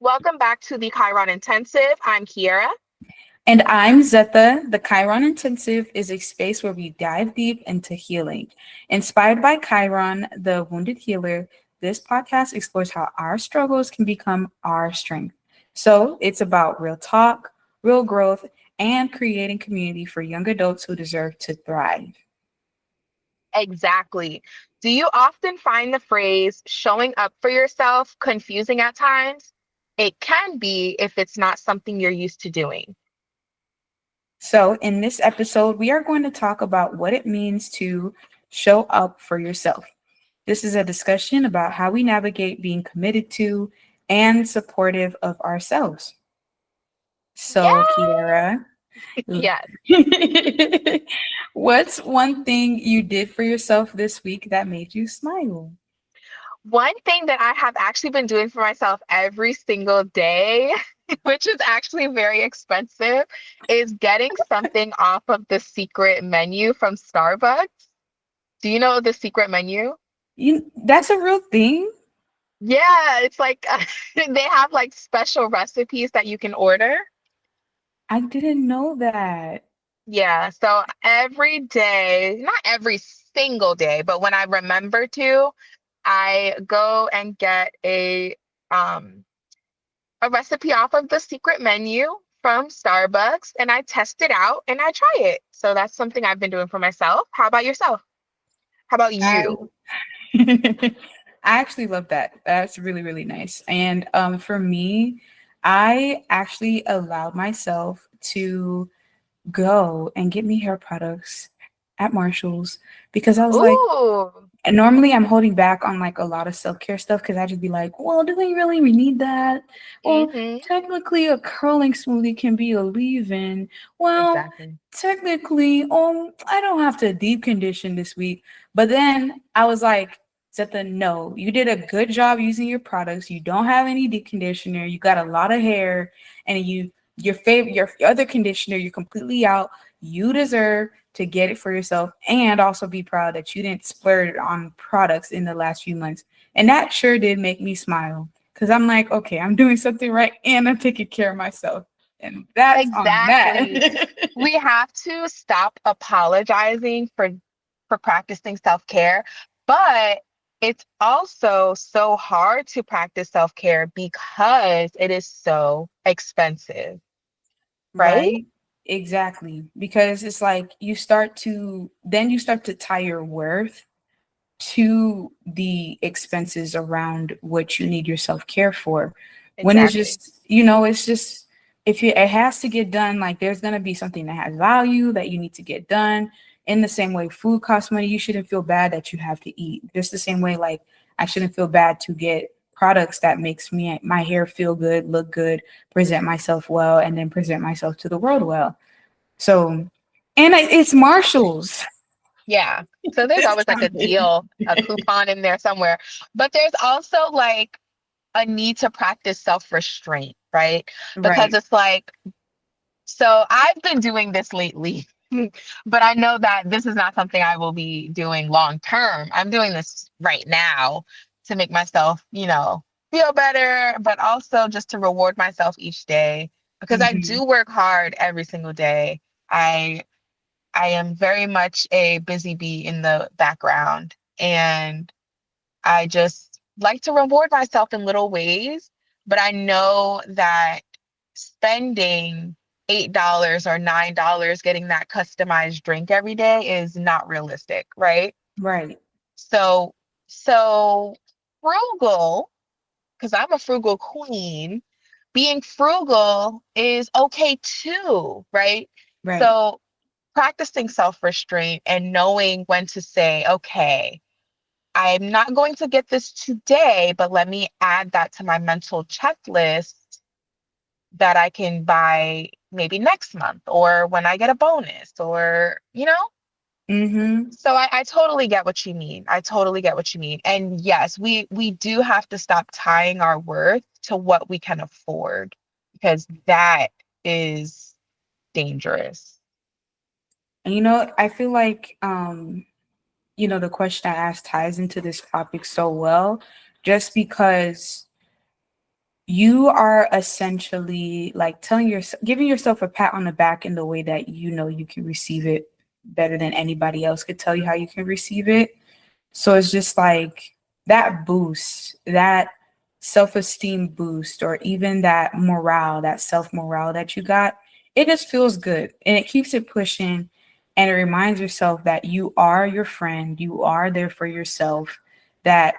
Welcome back to the Chiron Intensive. I'm Kiera. And I'm Zeta. The Chiron Intensive is a space where we dive deep into healing. Inspired by Chiron, the wounded healer, this podcast explores how our struggles can become our strength. So it's about real talk, real growth, and creating community for young adults who deserve to thrive. Exactly. Do you often find the phrase showing up for yourself confusing at times? It can be if it's not something you're used to doing. So, in this episode, we are going to talk about what it means to show up for yourself. This is a discussion about how we navigate being committed to and supportive of ourselves. So, Yeah. Kiara, Yes. what's one thing you did for yourself this week that made you smile? One thing that I have actually been doing for myself every single day, which is actually very expensive, is getting something off of the secret menu from Starbucks. Do you know the secret menu? That's a real thing. Yeah, it's like they have like special recipes that you can order. I didn't know that. Yeah, so every day, not every single day, but when I remember to, I go and get um a recipe off of the secret menu from Starbucks and I test it out and I try it. So that's something I've been doing for myself. How about yourself? How about I you? I actually love that. That's really, really nice. And for me, I actually allowed myself to go and get me hair products at Marshall's because I was like, Ooh. and normally I'm holding back on like a lot of self-care stuff because I just be like, well, do we really need that? Well, Mm-hmm. technically a curling smoothie can be a leave-in. Well, Exactly. technically, I don't have to deep condition this week. But then I was like, Zeta, no, you did a good job using your products. You don't have any deep conditioner. You got a lot of hair, and your other conditioner, you're completely out. You deserve to get it for yourself and also be proud that you didn't splurge on products in the last few months. And that sure did make me smile because I'm like, okay, I'm doing something right and I'm taking care of myself. And that's on Exactly. that. We have to stop apologizing for practicing self-care, but it's also so hard to practice self-care because it is so expensive, right? Right? Exactly. Because it's like you start to tie your worth to the expenses around what you need your self-care for. When it's Exactly. just, it's just if it has to get done, like there's gonna be something that has value that you need to get done. In the same way food costs money, you shouldn't feel bad that you have to eat. Just the same way, like I shouldn't feel bad to get products that makes me my hair feel good, look good, present myself well, and then present myself to the world well. So, and it's Marshalls. Yeah. So there's always like a deal, a coupon in there somewhere. But there's also like a need to practice self-restraint, right? Because Right. it's like, so I've been doing this lately, but I know that this is not something I will be doing long term. I'm doing this right now to make myself, feel better, but also just to reward myself each day because I Hmm. do work hard every single day. I I am very much a busy bee in the background and I just like to reward myself in little ways, but I know that spending $8 or $9 getting that customized drink every day is not realistic, right? Right. So, so frugal, because I'm a frugal queen, being frugal is okay too, right? Right. So, practicing self-restraint and knowing when to say, okay, I'm not going to get this today, but let me add that to my mental checklist that I can buy maybe next month or when I get a bonus or. Hmm. So I totally get what you mean. I totally get what you mean. And yes, we do have to stop tying our worth to what we can afford because that is dangerous. And I feel like the question I asked ties into this topic so well, just because you are essentially like giving yourself a pat on the back in the way that you know you can receive it better than anybody else could tell you how you can receive it. So it's just like that boost, that self-esteem boost, or even that morale, that self-morale that you got, it just feels good and it keeps it pushing, and it reminds yourself that you are your friend, you are there for yourself, that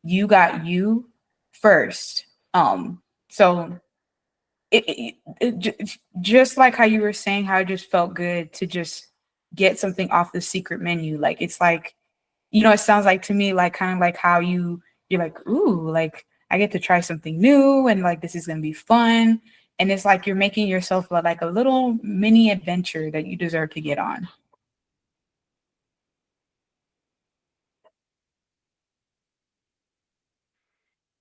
you got you first. So just like how you were saying how it just felt good to just get something off the secret menu. Like it's like, you know, it sounds like to me like kind of like how you're like, ooh, like I get to try something new and like this is gonna be fun. And it's like you're making yourself like a little mini adventure that you deserve to get on.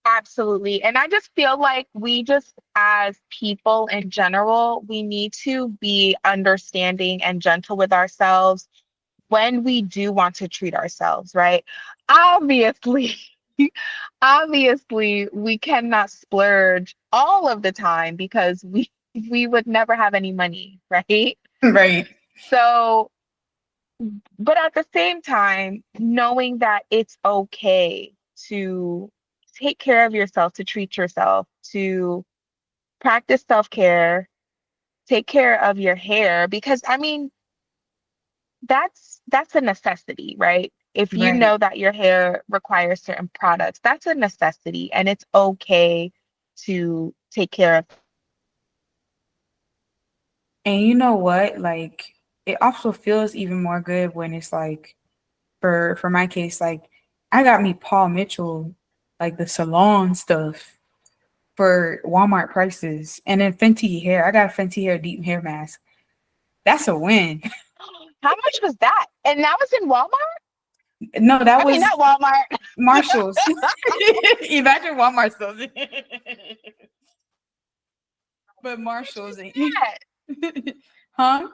Absolutely. And I just feel like we just, as people in general, we need to be understanding and gentle with ourselves when we do want to treat ourselves, right? Obviously, obviously, we cannot splurge all of the time because we would never have any money, right? Right. So, but at the same time, knowing that it's okay to take care of yourself, to treat yourself, to practice self-care, take care of your hair, because I mean, that's a necessity, right? If you Right. know that your hair requires certain products, that's a necessity, and it's okay to take care of. And you know what? Like it also feels even more good when it's like for my case, like I got me Paul Mitchell, like the salon stuff for Walmart prices. And then Fenty hair. I got a Fenty hair deep hair mask. That's a win. How much was that? And that was in Walmart? No, that I mean, was not Walmart. Marshalls. Imagine Walmart sells it. But Marshalls ain't. Huh?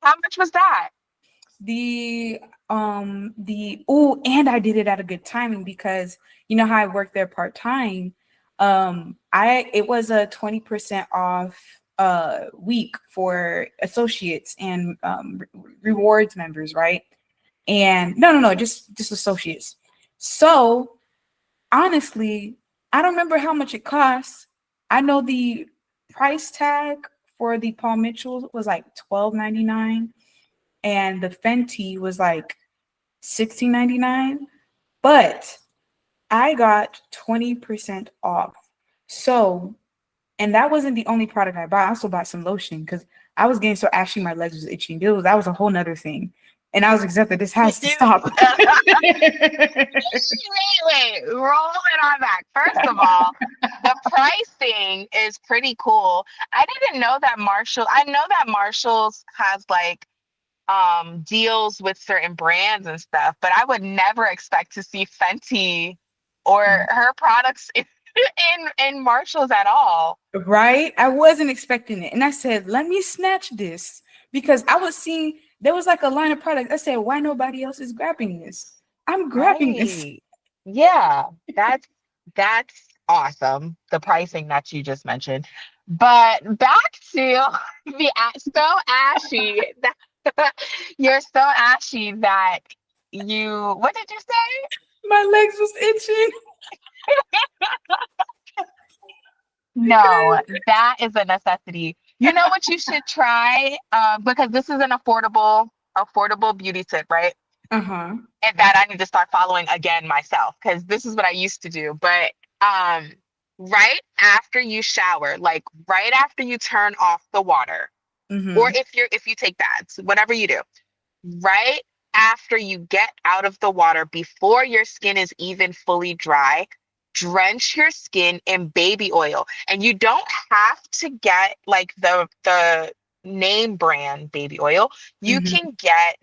How much was that? The oh, and I did it at a good timing because you know how I worked there part-time. I it was a 20% off week for associates and rewards members, right? And no, just associates. So honestly, I don't remember how much it costs. I know the price tag for the Paul Mitchell was like 12.99, and the Fenty was like 16.99. But I got 20% off. So, and that wasn't the only product I bought. I also bought some lotion because I was getting so ashy, my legs was itching. That was a whole nother thing. And I was exactly, this has to You, stop. wait, roll it on back. First of all, the pricing is pretty cool. I didn't know that I know that Marshalls has like deals with certain brands and stuff, but I would never expect to see Fenty or her products in Marshalls at all. Right? I wasn't expecting it. And I said, let me snatch this because I was seeing there was like a line of products. I said, why nobody else is grabbing this? I'm grabbing this. Right. Yeah, that's awesome. The pricing that you just mentioned. But back to so ashy that you're so ashy that what did you say? My legs was itching. No, that is a necessity. You know what you should try? Because this is an affordable beauty tip, right? Uh-huh. And that I need to start following again myself because this is what I used to do. But right after you shower, like right after you turn off the water, or Mm-hmm. if you take baths, whatever you do, right after you get out of the water, before your skin is even fully dry, drench your skin in baby oil. And you don't have to get like the name brand baby oil. You Mm-hmm. can get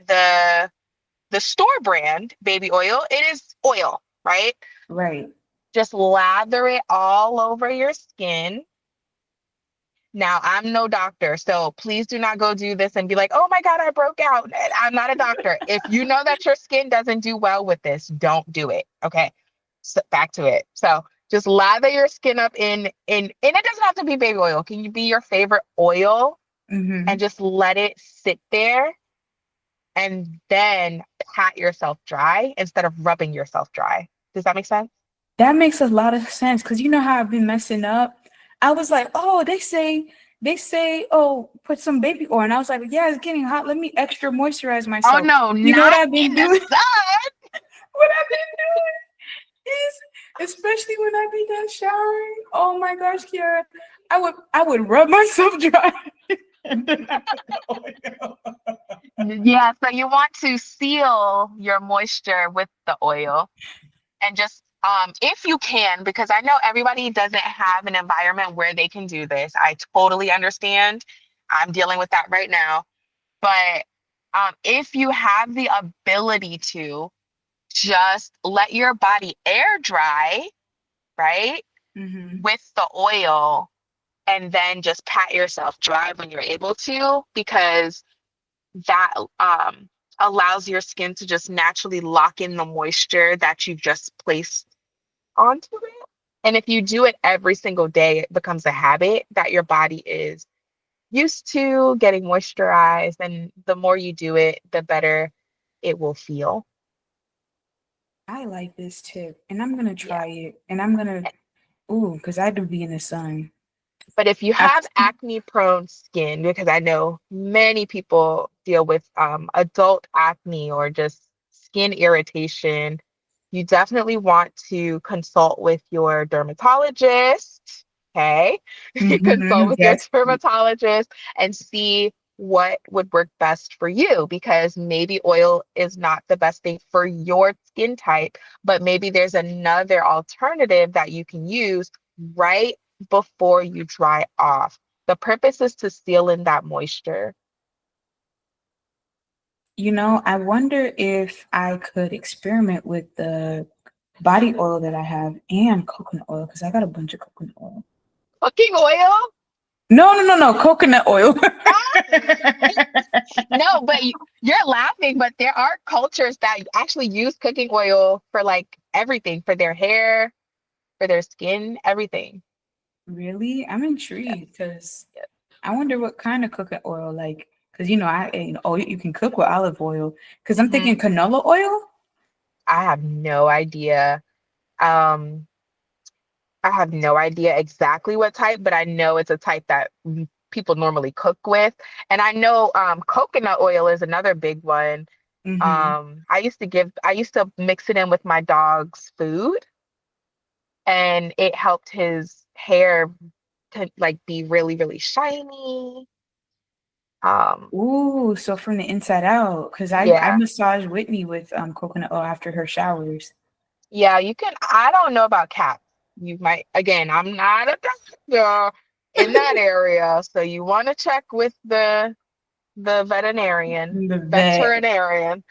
the store brand baby oil. It is oil, right? Right. Just lather it all over your skin. Now, I'm no doctor, so please do not go do this and be like, oh my God, I broke out. I'm not a doctor. If you know that your skin doesn't do well with this, don't do it. Okay. So back to it. So Just lather your skin up and it doesn't have to be baby oil. Can you be your favorite oil Hmm. and just let it sit there and then pat yourself dry instead of rubbing yourself dry. Does that make sense? That makes a lot of sense because you know how I've been messing up. I was like, oh, they say, oh, put some baby oil, and I was like, yeah, it's getting hot. Let me extra moisturize Oh myself. no, You know what not I've been in the doing? sun. What I've been doing is, especially when I be done showering. Oh my gosh, Kiara, I would rub myself dry and then I put the oil. Yeah, so you want to seal your moisture with the oil and just if you can, because I know everybody doesn't have an environment where they can do this. I totally understand. I'm dealing with that right now. But if you have the ability to just let your body air dry, right, Hmm. with the oil, and then just pat yourself dry when you're able to, because that allows your skin to just naturally lock in the moisture that you've just placed onto it. And if you do it every single day, it becomes a habit that your body is used to getting moisturized. And the more you do it, the better it will feel. I like this tip, and I'm gonna Yeah. try it, and I'm gonna ooh, because I do be in the sun. But if you I, have acne prone skin, because I know many people deal with adult acne or just skin irritation, you definitely want to consult with your dermatologist. Okay. Consult mhm, with your yes. dermatologist and see what would work best for you, because maybe oil is not the best thing for your skin type, but maybe there's another alternative that you can use right before you dry off. The purpose is to seal in that moisture. You know, I wonder if I could experiment with the body oil that I have and coconut oil because I got a bunch of coconut oil. Cooking oil? No, no, no, no, coconut oil. No, but you're laughing, but there are cultures that actually use cooking oil for like everything, for their hair, for their skin, everything. Really? I'm Yes, intrigued because yes. I wonder what kind of coconut oil, like, because you can cook with olive oil. Because I'm Hmm. thinking canola oil. I have no idea. Um, I have no idea exactly what type, but I know it's a type that people normally cook with. And I know coconut oil is another big one. Mm-hmm. I used to mix it in with my dog's food, and it helped his hair to like be really, really shiny. Um, Ooh, so from the inside out, because I yeah, massage Whitney with coconut oil after her showers. yeah, you can. I don't know about cats. You might, again, I'm not a doctor in that area, so you want to check with the The vet. veterinarian.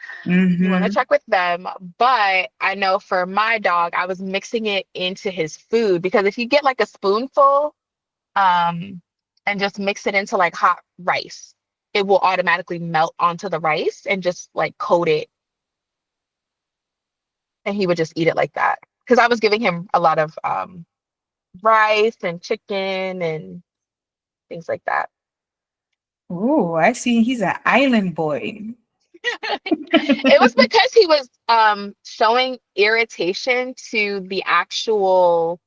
You want to Mm-hmm. check with them. But I know for my dog, I was mixing it into his food, because if you get like a spoonful, um, and just mix it into like hot rice, it will automatically melt onto the rice and just like coat it, and he would just eat it like that. Because I was giving him a lot of rice and chicken and things like that. Oh, I see. He's an island boy. It was because he was showing irritation to the actual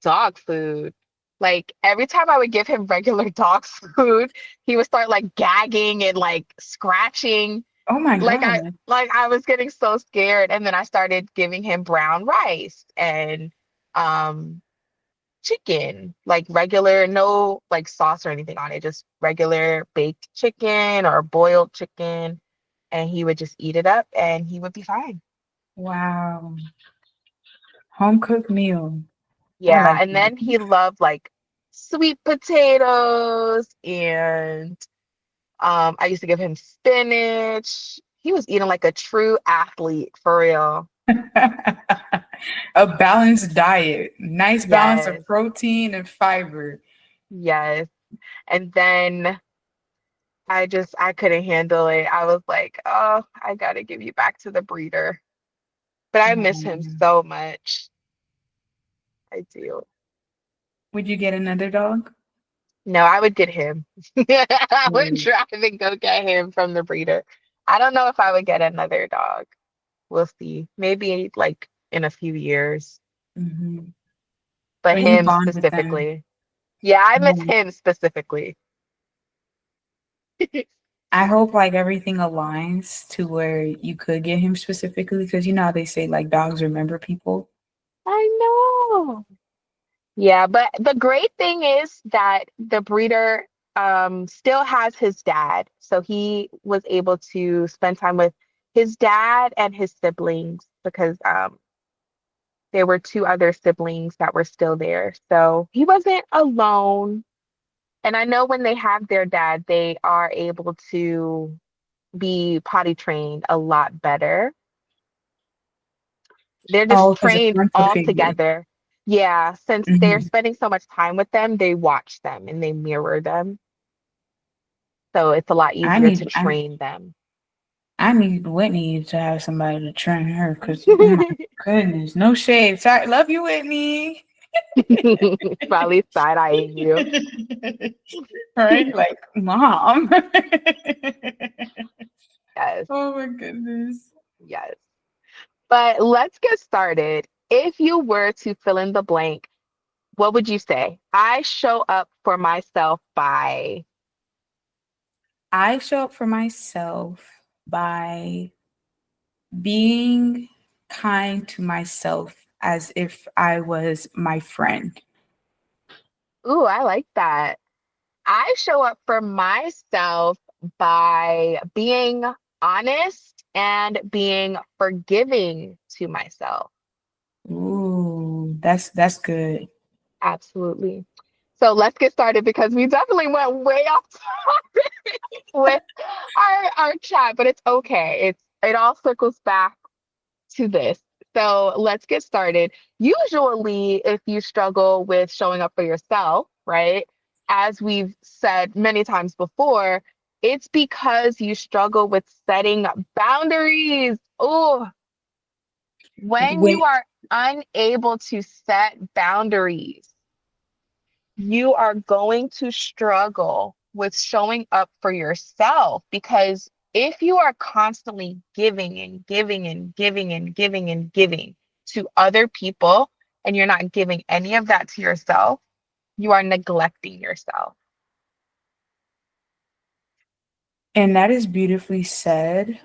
dog food. Like every time I would give him regular dog food, he would start like gagging and like scratching. Oh my Like I God. like I was getting so scared. And then I started giving him brown rice and um chicken, like regular, no like sauce or anything on it, just regular baked chicken or boiled chicken. And he would just eat it up and he would be fine. Wow. Home cooked meal. I Yeah. like And that. then he loved like sweet potatoes and I used to give him spinach. He was eating like a true athlete for real. A balanced diet. Nice balance of Yes. protein and fiber. Yes. And then I couldn't handle it. I was like, oh, I gotta give you back to the breeder. But I miss him Mm. so much. I do. Would you get another dog? No, I would get him. I would Mm-hmm. drive and go get him from the breeder. I don't know if I would get another dog. We'll see. Maybe like in a few years. But But you him bond with them. specifically. Yeah, I miss Mhm. him specifically. I hope like everything aligns to where you could get him specifically because you know how they say like dogs remember people. I know. Yeah, but the great thing is that the breeder still has his dad. So he was able to spend time with his dad and his siblings because there were two other siblings that were still there. So he wasn't alone. And I know when they have their dad, they are able to be potty trained a lot better. They're just Oh, because a trained parental all figure. together. Yeah, since they're Hmm. spending so much time with them, they watch them and they mirror them. So it's a lot I easier to need I, train them. I need Whitney to have somebody to train her because oh my goodness, no shade. Sorry, love you, Whitney. Probably side-eyeing you. Right? Like, mom. Yes, Oh my goodness. yes. But let's get started. If you were to fill in the blank, what would you say? I show up for myself by, I show up for myself by being kind to myself as if I was my friend. ooh, I like that. I show up for myself by being honest and being forgiving to myself. Ooh, that's good. Absolutely. So let's get started because we definitely went way off topic with our chat, but it's okay. It all circles back to this. So let's get started. Usually, if you struggle with showing up for yourself, right, as we've said many times before, it's because you struggle with setting boundaries. Oh, when When you are unable to set boundaries, you are going to struggle with showing up for yourself because if you are constantly giving and giving and giving and giving and giving to other people and you're not giving any of that to yourself, you are neglecting yourself. and that is beautifully said.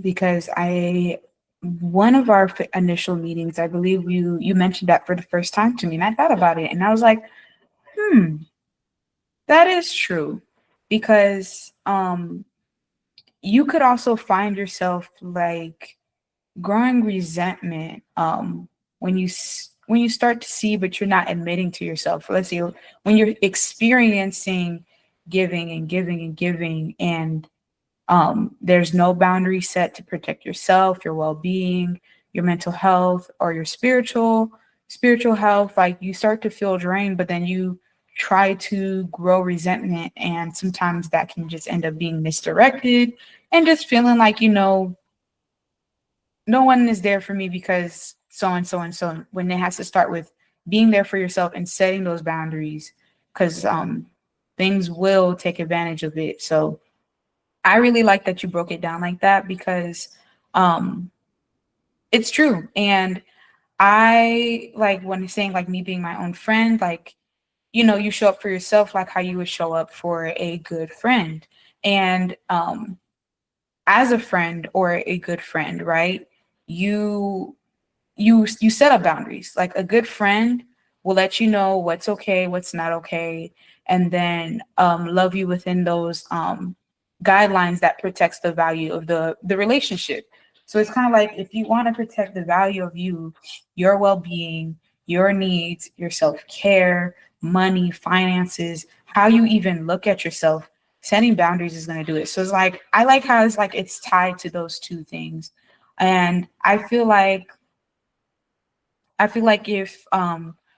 Because I one of our initial meetings, I believe you mentioned that for the first time to me, and I thought about it, and I was like, hmm, that is true, because you could also find yourself like growing resentment when when you start to see but you're not admitting to yourself. Let's see, when you're experiencing giving and giving and giving and there's no boundary set to protect yourself, your well-being, your mental health, or your spiritual health. Like you start to feel drained, but then you try to grow resentment, and sometimes that can just end up being misdirected and just feeling like no one is there for me because so and so and so. When it has to start with being there for yourself and setting those boundaries, because things will take advantage of it. So I really like that you broke it down like that because um it's true. And I like when saying like me being my own friend, like, you show up for yourself like how you would show up for a good friend. And as a friend or a good friend, right? You you set up boundaries. Like a good friend will let you know what's okay, what's not okay, and then love you within those guidelines that protects the value of the relationship. So it's kind of like if you want to protect the value of you, your well-being, your needs, your self-care, money, finances, how you even look at yourself, setting boundaries is going to do it. So it's like I like how it's like it's tied to those two things. And I feel like if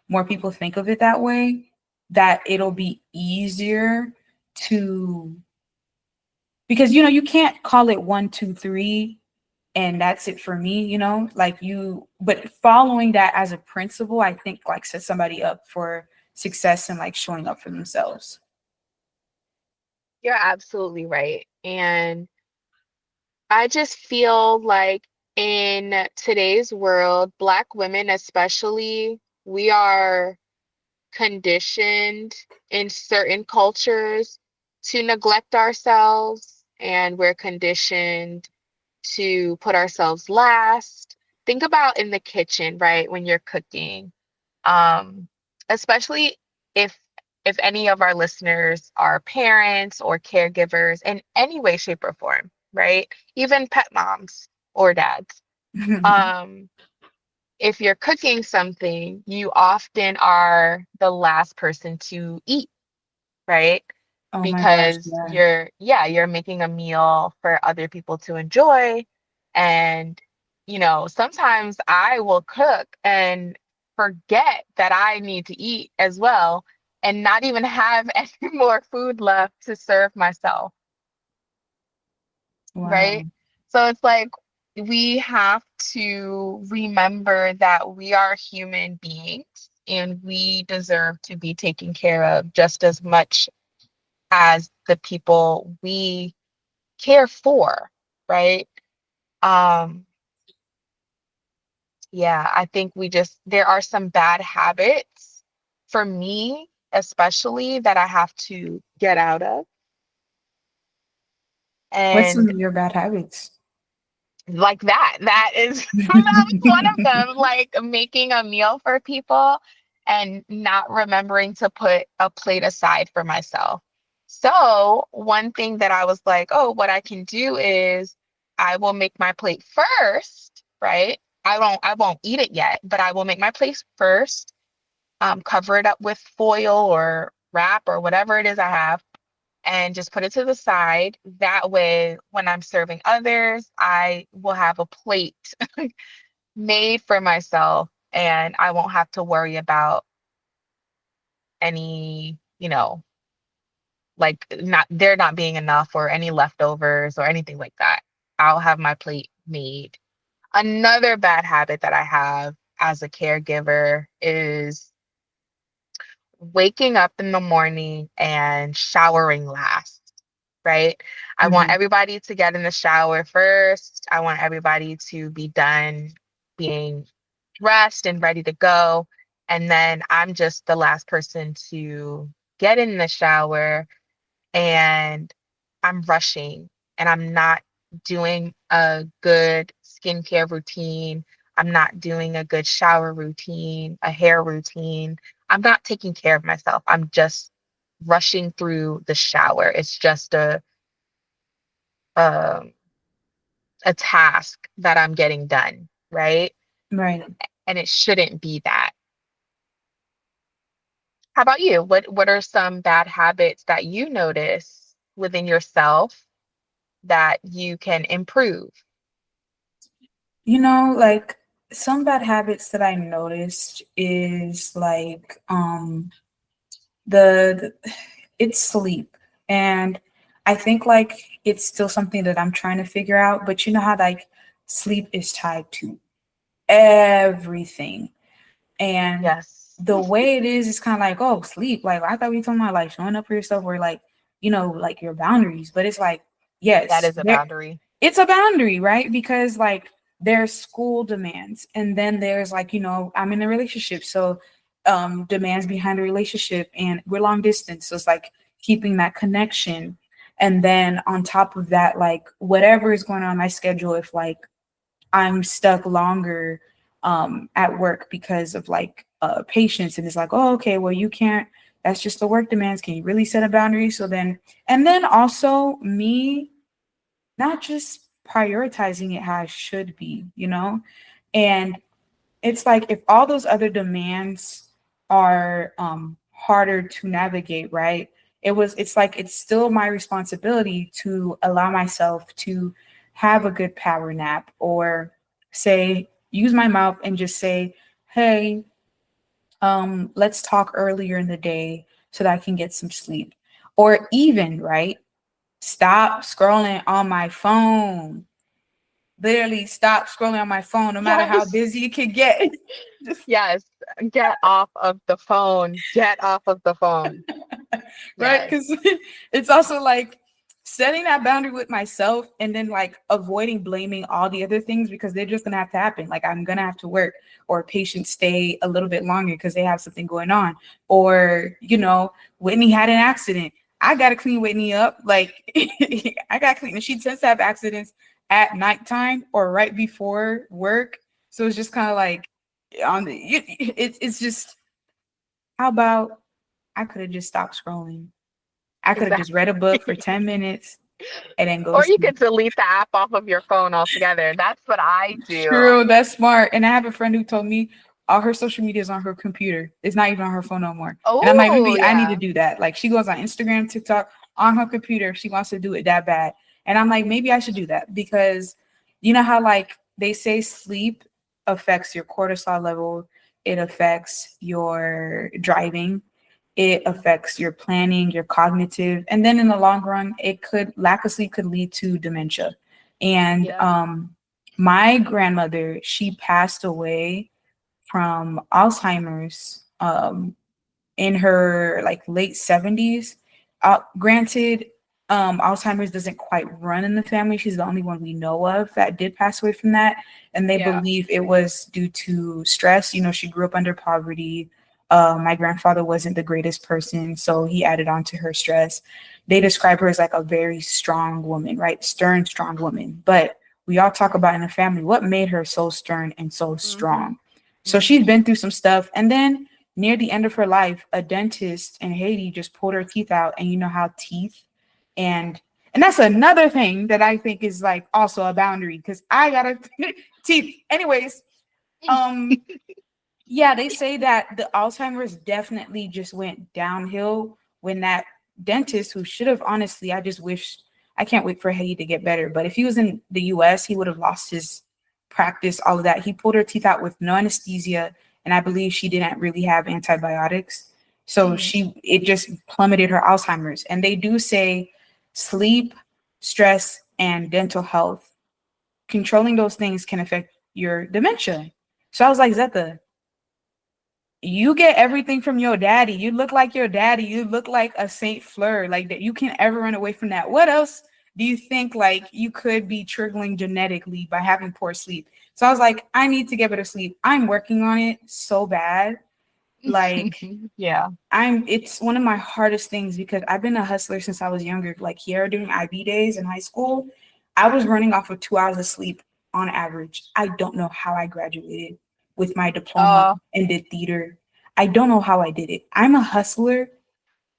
more people think of it that way, that it'll be easier to, because you can't call it 1, 2, 3 and that's it for me, you know, like you, but following that as a principle, I think like sets somebody up for success and like showing up for themselves. You're absolutely right. And I just feel like in today's world, Black women especially, we are conditioned in certain cultures to neglect ourselves, and we're conditioned to put ourselves last. Think about in the kitchen, right, when you're cooking. Um, Especially if any of our listeners are parents or caregivers in any way, shape, or form, right? Even pet moms or dads. Um, if you're cooking something, you often are the last person to eat, right? Oh my gosh, Because yeah. you're making a meal for other people to enjoy. And, sometimes I will cook and forget that I need to eat as well and not even have any more food left to serve myself, right? Wow. So it's like we have to remember that we are human beings and we deserve to be taken care of just as much as the people we care for, right? Um, yeah, I think there are some bad habits for me, especially that I have to get out of. What's some And of your bad habits? like that is that was one of them, like making a meal for people and not remembering to put a plate aside for myself. So one thing that I was like, oh, what I can do is I will make my plate first, right? I won't eat it yet, but I will make my plate first, cover it up with foil or wrap or whatever it is I have, and just put it to the side. That way, when I'm serving others, I will have a plate made for myself and I won't have to worry about any, like not there not being enough or any leftovers or anything like that. I'll have my plate made. Another bad habit that I have as a caregiver is waking up in the morning and showering last, right? I want Mhm. everybody to get in the shower first. I want everybody to be done being dressed and ready to go. And then I'm just the last person to get in the shower, and I'm rushing and I'm not doing a good skincare routine. I'm not doing a good shower routine, a hair routine. I'm not taking care of myself. I'm just rushing through the shower. It's just um, a task that I'm getting done, right? Right. And it shouldn't be that. How about you? What are some bad habits that you notice within yourself that you can improve? You know, like some bad habits that I noticed is like the it's sleep. And I think like it's still something that I'm trying to figure out, but you know how like sleep is tied to everything. And Yes, the way it is kind of like, oh, sleep. Like I thought we were talking about like showing up for yourself or like, you know, like your boundaries. But it's like, that yes, is a boundary. it's a boundary, right? Because like there's school demands, and then there's like, you know, I'm in a relationship. So demands behind the relationship, and we're long distance. So it's like keeping that connection. And then on top of that, like whatever is going on my schedule, if like I'm stuck longer at work because of like patience, and it's like, oh, okay, well, you can't. That's just the work demands. Can you really set a boundary? So then, and then also me not just prioritizing it how I should be, you know, and it's like if all those other demands are harder to navigate, right? It's like it's still my responsibility to allow myself to have a good power nap, or say use my mouth and just say, hey, let's talk earlier in the day so that I can get some sleep. Or even, right, stop scrolling on my phone. literally stop scrolling on my phone, no matter how Yes. busy it could get. Just Yes. Get off of the phone. Get off of the phone. right, Yes. because it's also like setting that boundary with myself and then like avoiding blaming all the other things because they're just gonna have to happen. Like I'm gonna have to work, or patients stay a little bit longer because they have something going on, or Whitney had an accident. I gotta clean Whitney up. Like I gotta clean. And she tends to have accidents at nighttime or right before work, so it's just kind of like it's just, how about I could have just stopped scrolling. I could have just read a book for Exactly. 10 minutes and then go to Or you sleep. could delete the app off of your phone altogether. That's what I do. True, that's smart. And I have a friend who told me all her social media is on her computer. It's not even on her phone no more. And I'm like, Oh, maybe I need to yeah. do that. Like she goes on Instagram, TikTok on her computer. She wants to do it that bad. And I'm like, maybe I should do that because you know how like they say sleep affects your cortisol level, it affects your driving, it affects your planning, your cognitive, and then in the long run, it could lack of sleep could lead to dementia. And Yep. my grandmother, she passed away from Alzheimer's in her like late 70s. Granted, Alzheimer's doesn't quite run in the family. She's the only one we know of that did pass away from that. And they Yeah. believe it was due to stress. She grew up under poverty. My grandfather wasn't the greatest person, so he added on to her stress. They describe her as like a very strong woman, right? Stern, strong woman. But we all talk about in the family what made her so stern and so Mm-hmm. strong. So she's Mm-hmm. been through some stuff. And then near the end of her life, a dentist in Haiti just pulled her teeth out. And you know how teeth and that's another thing that I think is like also a boundary because I got a teeth. Anyways, um, yeah, they say that the Alzheimer's definitely just went downhill when that dentist who should have honestly, I just wish I can't wait for Haiti to get better. But if he was in the US, he would have lost his practice, all of that. He pulled her teeth out with no anesthesia, and I believe she didn't really have antibiotics. So Mm-hmm. it just plummeted her Alzheimer's. And they do say sleep, stress, and dental health, controlling those things can affect your dementia. So I was like, Zeta, you get everything from your daddy. You look like your daddy. You look like a Saint Fleur. Like that, you can't ever run away from that. What else do you think like you could be triggering genetically by having poor sleep? So I was like, I need to get better sleep. I'm working on it so bad. Like Yeah. it's one of my hardest things because I've been a hustler since I was younger. Like here during IB days in high school, I was running off of 2 hours of sleep on average. I don't know how I graduated with my diploma Uh, and did theater. I don't know how I did it. I'm a hustler.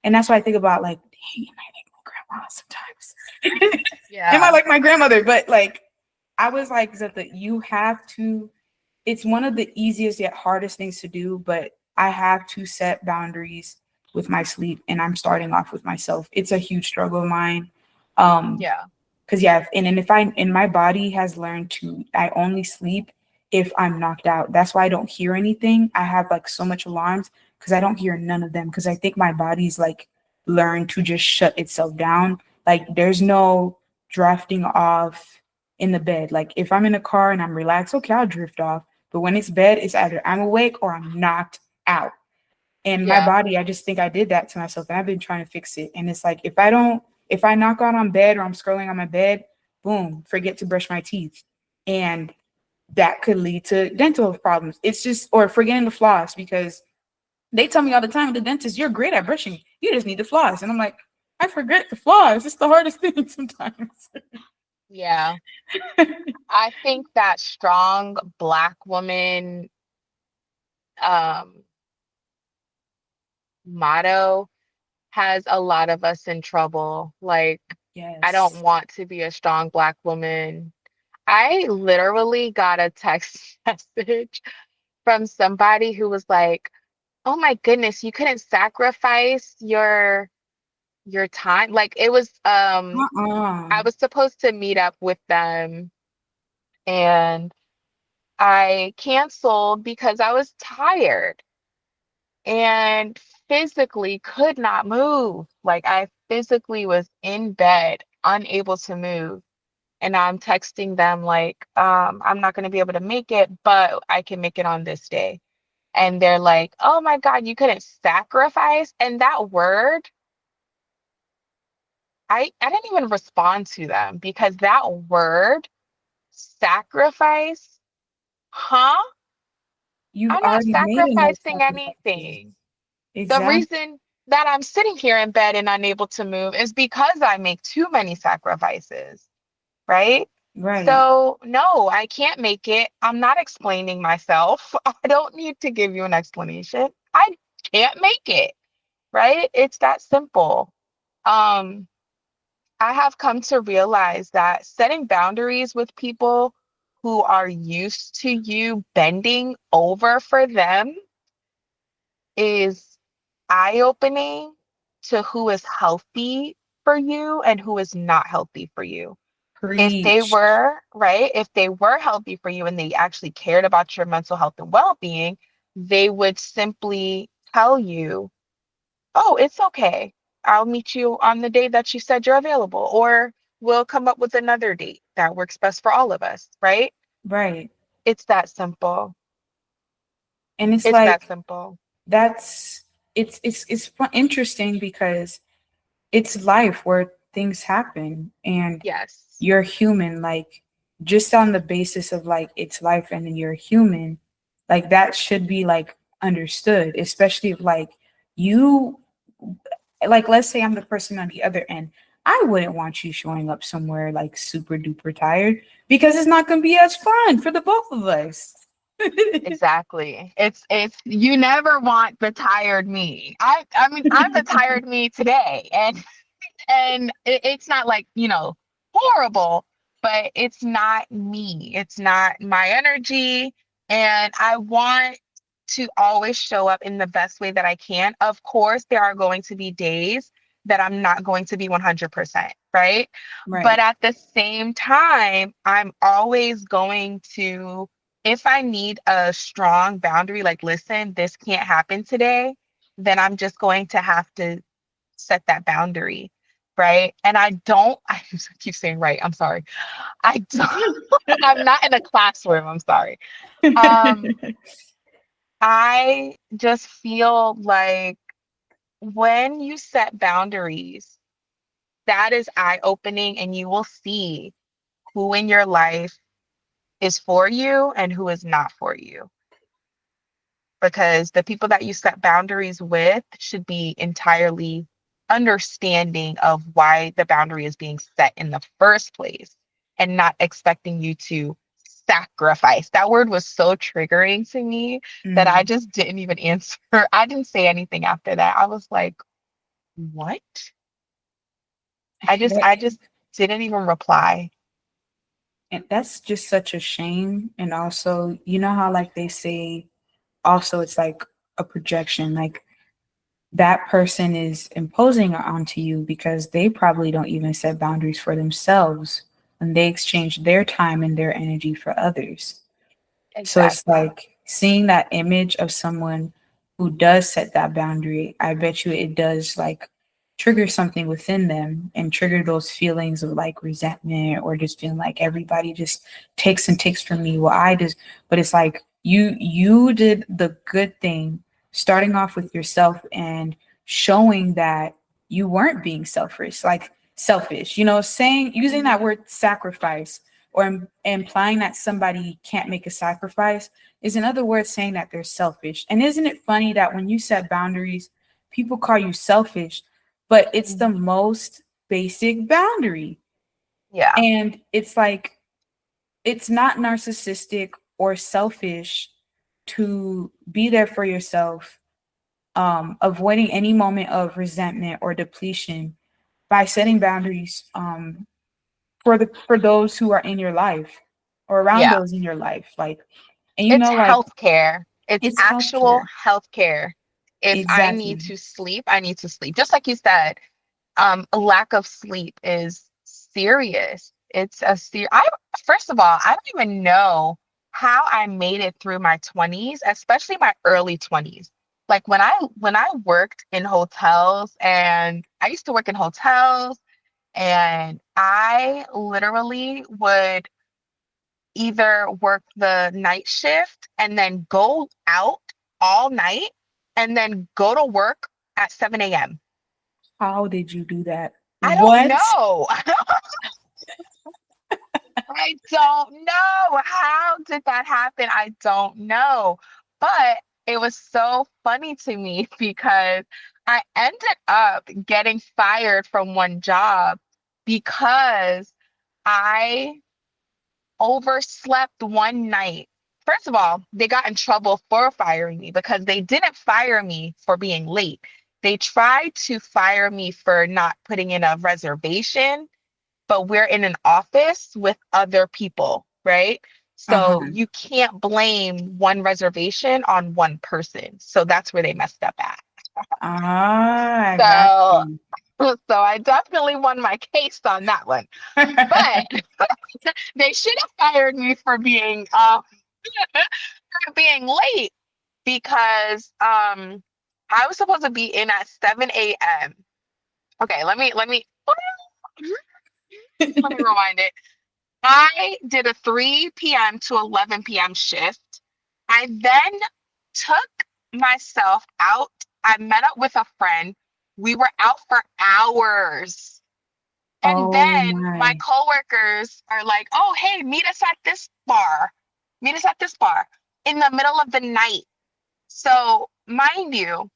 And that's why I think about like, dang, am I like my grandma sometimes? Am I yeah. like my grandmother? But like I was like, Zeta, you have to, it's one of the easiest yet hardest things to do, but I have to set boundaries with my sleep and I'm starting off with myself. It's a huge struggle of mine. Yeah. Because yeah, and if I and my body has learned to I only sleep if I'm knocked out. That's why I don't hear anything. I have like so much alarms because I don't hear none of them because I think my body's like learned to just shut itself down. Like there's no drafting off in the bed. Like if I'm in a car and I'm relaxed, okay, I'll drift off. But when it's bed, it's either I'm awake or I'm knocked out. And my Yeah. body, I just think I did that to myself. And I've been trying to fix it. And it's like if I knock out on bed or I'm scrolling on my bed, boom, forget to brush my teeth. And that could lead to dental problems. It's just, or forgetting to floss because they tell me all the time at the dentist, you're great at brushing. You just need to floss. And I'm like, I forget to floss. It's the hardest thing sometimes. Yeah. I think that strong Black woman um, motto has a lot of us in trouble. Like, I don't Yes. want to be a strong Black woman. I literally got a text message from somebody who was like, "Oh my goodness, you couldn't sacrifice your time." Like it was I Uh-uh. was supposed to meet up with them and I canceled because I was tired and physically could not move. Like I physically was in bed, unable to move. and I'm texting them like, I'm not going to be able to make it, but I can make it on this day. And they're like, oh my God, you couldn't sacrifice. And that word, I didn't even respond to them because that word, sacrifice, huh? You've I'm not already made enough sacrificing sacrifices. anything. The Exactly. reason that I'm sitting here in bed and unable to move is because I make too many sacrifices, right? Right. So, no, I can't make it. I'm not explaining myself. I don't need to give you an explanation. I can't make it, right? It's that simple. Um, I have come to realize that setting boundaries with people who are used to you bending over for them is eye-opening to who is healthy for you and who is not healthy for you. If they Preach. were, right, if they were healthy for you and they actually cared about your mental health and well-being, they would simply tell you, oh, it's okay. I'll meet you on the day that you said you're available, or we'll come up with another date that works best for all of us, right? Right. It's that simple. And it's It's that like simple. that's interesting because it's life where things happen and Yes. you're human, like just on the basis of like it's life and then you're human, like that should be like understood, especially if like you, like let's say I'm the person on the other end. I wouldn't want you showing up somewhere like super duper tired because it's not going to be as fun for the both of us. Exactly. It's you never want the tired me. I mean I'm the tired me today, and it's not like, horrible, but it's not me. It's not my energy, and I want to always show up in the best way that I can. Of course, there are going to be days that I'm not going to be 100%, right? But Right. at the same time, I'm always going to, if I need a strong boundary, like, listen, this can't happen today, then I'm just going to have to set that boundary, right? And I keep saying right, I'm sorry. I don't, I'm not in a classroom, I'm sorry. Um, I just feel like when you set boundaries, that is eye-opening, and you will see who in your life is for you and who is not for you. Because the people that you set boundaries with should be entirely understanding of why the boundary is being set in the first place and not expecting you to sacrifice. That word was so triggering to me that I Mm. just didn't even answer. I didn't say anything after that. I was like, what? I just didn't even reply. And that's just such a shame. And also, you know how like they say, also it's like a projection, like that person is imposing it onto you because they probably don't even set boundaries for themselves when they exchange their time and their energy for others. So it's Exactly. like seeing that image of someone who does set that boundary, I bet you it does like trigger something within them and trigger those feelings of like resentment or just feeling like everybody just takes and takes from me. Well, I just, but it's like you did the good thing starting off with yourself and showing that you weren't being selfish, like selfish, saying using that Mhm. word sacrifice or implying that somebody can't make a sacrifice is in other words saying that they're selfish. And isn't it funny that when you set boundaries, people call you selfish, but it's the Mhm. most basic boundary. Yeah. And it's like, it's not narcissistic or selfish to be there for yourself, avoiding any moment of resentment or depletion by setting boundaries, for those who are in your life or around Yeah. those in your life, like, and It's like healthcare. It's it's actual healthcare. healthcare. If I need Exactly. to sleep, I need to sleep. Just like you said, a lack of sleep is serious. It's a I first of all, I don't even know how I made it through my 20s, especially my early 20s. Like when I worked in hotels, and I used to work in hotels, And I literally would either work the night shift and then go out all night and then go to work at 7 a.m. How did you do that? I don't What? know. I don't know. How did that happen? I don't know. But it was so funny to me because I ended up getting fired from one job because I overslept one night. First of all, they got in trouble for firing me because they didn't fire me for being late. They tried to fire me for not putting in a reservation, but we're in an office with other people, right? So Uh-huh. you can't blame one reservation on one person. So that's where they messed up at. Ah, I got So you. so I definitely won my case on that one. But they should have fired me for being for being late because I was supposed to be in at 7 a.m. Okay, let me rewind it. I did a 3 p.m. to 11 p.m. shift. I then took myself out. I met up with a friend. We were out for hours. And Oh then my my. coworkers are like, oh, hey, meet us at this bar. Meet us at this bar in the middle of the night. So, mind you,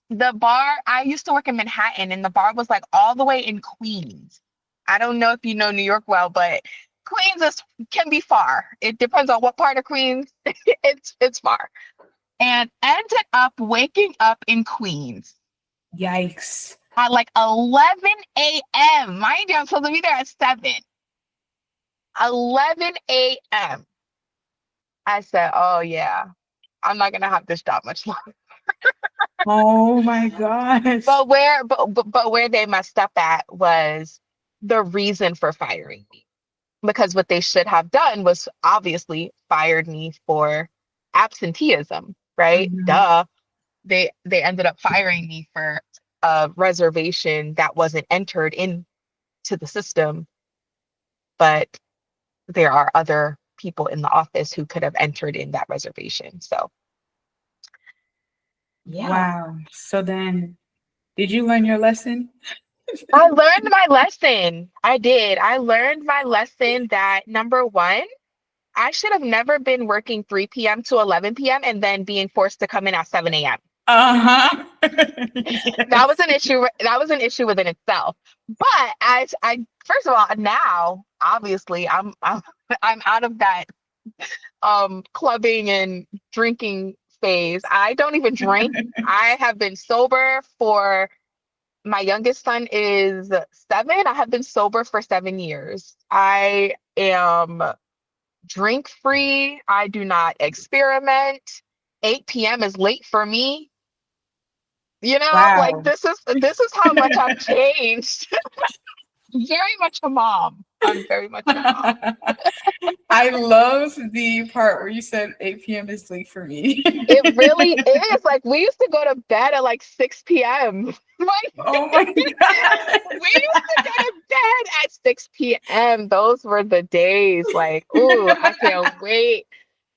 the bar, I used to work in Manhattan and the bar was like all the way in Queens. I don't know if you know New York well, but Queens can be far. It depends on what part of Queens. It's far. And ended up waking up in Queens Yikes. at like 11 a.m. Mind you, I'm supposed to be there at 7. 11 a.m. I said, oh yeah, I'm not gonna have this job much longer. Oh my gosh. But where they messed up at was the reason for firing me. Because what they should have done was obviously fired me for absenteeism, right? Mhm. Duh. They ended up firing me for a reservation that wasn't entered into the system, but there are other people in the office who could have entered in that reservation. So, yeah. Wow. So then, did you learn your lesson? I learned my lesson. I did. I learned my lesson that number one, I should have never been working 3 p.m. to 11 p.m. and then being forced to come in at 7 a.m. Uh-huh. That was Yes. an issue. That was an issue within itself. But as I first of all, now obviously I'm I'm out of that clubbing and drinking phase. I don't even drink. I have been sober for my youngest son is 7. I have been sober for 7 years. I am drink free. I do not experiment. 8 p.m. is late for me. Like Wow. this is how much I've changed. Very much a mom. I'm very much a mom. I love the part where you said 8 p.m. is late for me. It really is. Like we used to go to bed at like 6 p.m. Like Oh my god. we used to go to bed at 6 p.m. Those were the days. Like, ooh, I can't wait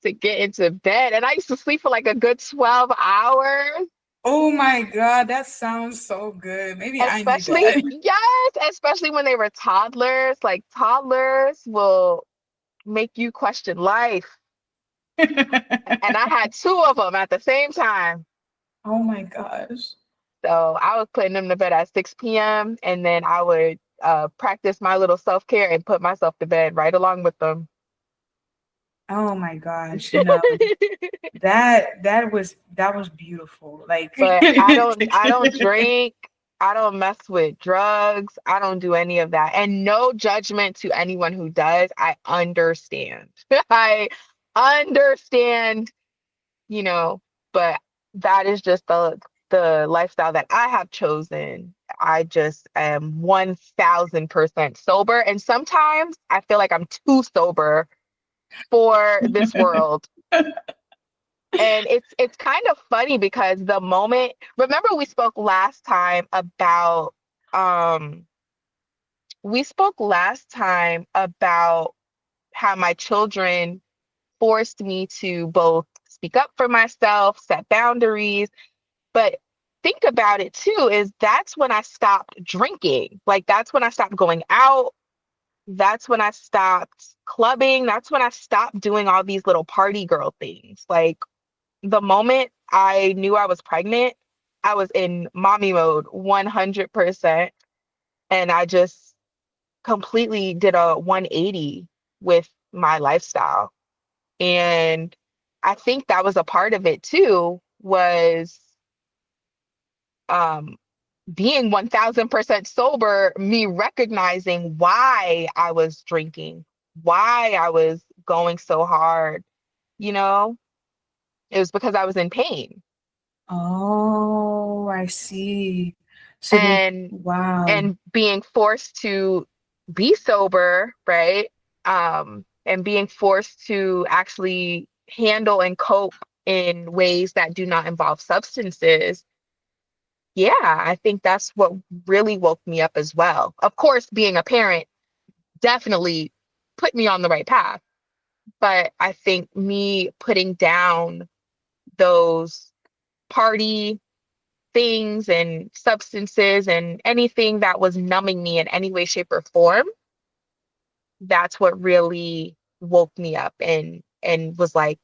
to get into bed. And I used to sleep for like a good 12 hours. Oh my god, that sounds so good. Maybe I need Especially, that. yes, especially when they were toddlers. Like toddlers will make you question life. And I had two of them at the same time. Oh my gosh. So I was putting them to bed at 6 p.m. and then I would practice my little self-care and put myself to bed right along with them. Oh my gosh. No. That was beautiful. Like But I don't drink. I don't mess with drugs. I don't do any of that. And no judgment to anyone who does. I understand. I understand, you know, but that is just the lifestyle that I have chosen. I just am 1000% sober. And sometimes I feel like I'm too sober for this world. And it's kind of funny because the moment, remember we spoke last time about um we spoke last time about how my children forced me to both speak up for myself, set boundaries, but think about it too, is that's when I stopped drinking. Like that's when I stopped going out. That's when I stopped clubbing. That's when I stopped doing all these little party girl things. Like the moment I knew I was pregnant, I was in mommy mode 100%. And I just completely did a 180 with my lifestyle. And I think that was a part of it too, was um, being 1000% sober, me recognizing why I was drinking, why I was going so hard, you know, it was because I was in pain. Oh, I see. So the And wow. and being forced to be sober, right? And being forced to actually handle and cope in ways that do not involve substances. Yeah, I think that's what really woke me up as well. Of course, being a parent definitely put me on the right path, but I think me putting down those party things and substances and anything that was numbing me in any way, shape, or form, that's what really woke me up and was like,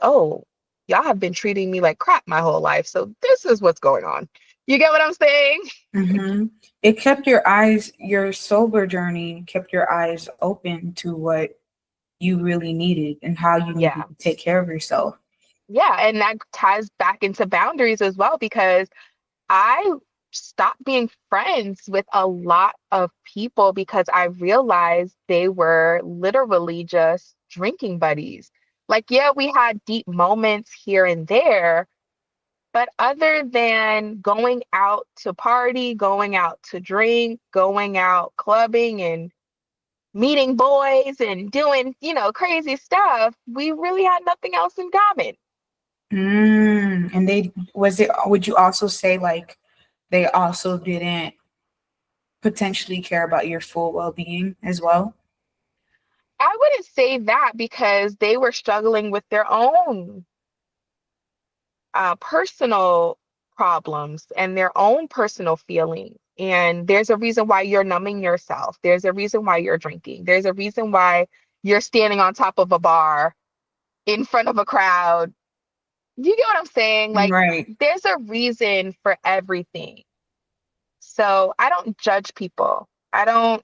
oh, y'all have been treating me like crap my whole life. So this is what's going on. You get what I'm saying? Mm-hmm. It kept your eyes, your sober journey kept your eyes open to what you really needed and how you Yeah. needed to take care of yourself. Yeah. And that ties back into boundaries as well, because I stopped being friends with a lot of people because I realized they were literally just drinking buddies. Like, yeah, we had deep moments here and there, but other than going out to party, going out to drink, going out clubbing and meeting boys and doing, crazy stuff, we really had nothing else in common. And they was it would you also say like they also didn't potentially care about your full well-being as well? I wouldn't say that because they were struggling with their own personal problems and their own personal feelings. And there's a reason why you're numbing yourself. There's a reason why you're drinking. There's a reason why you're standing on top of a bar in front of a crowd. You get what I'm saying? Like, Right. there's a reason for everything. So I don't judge people. I don't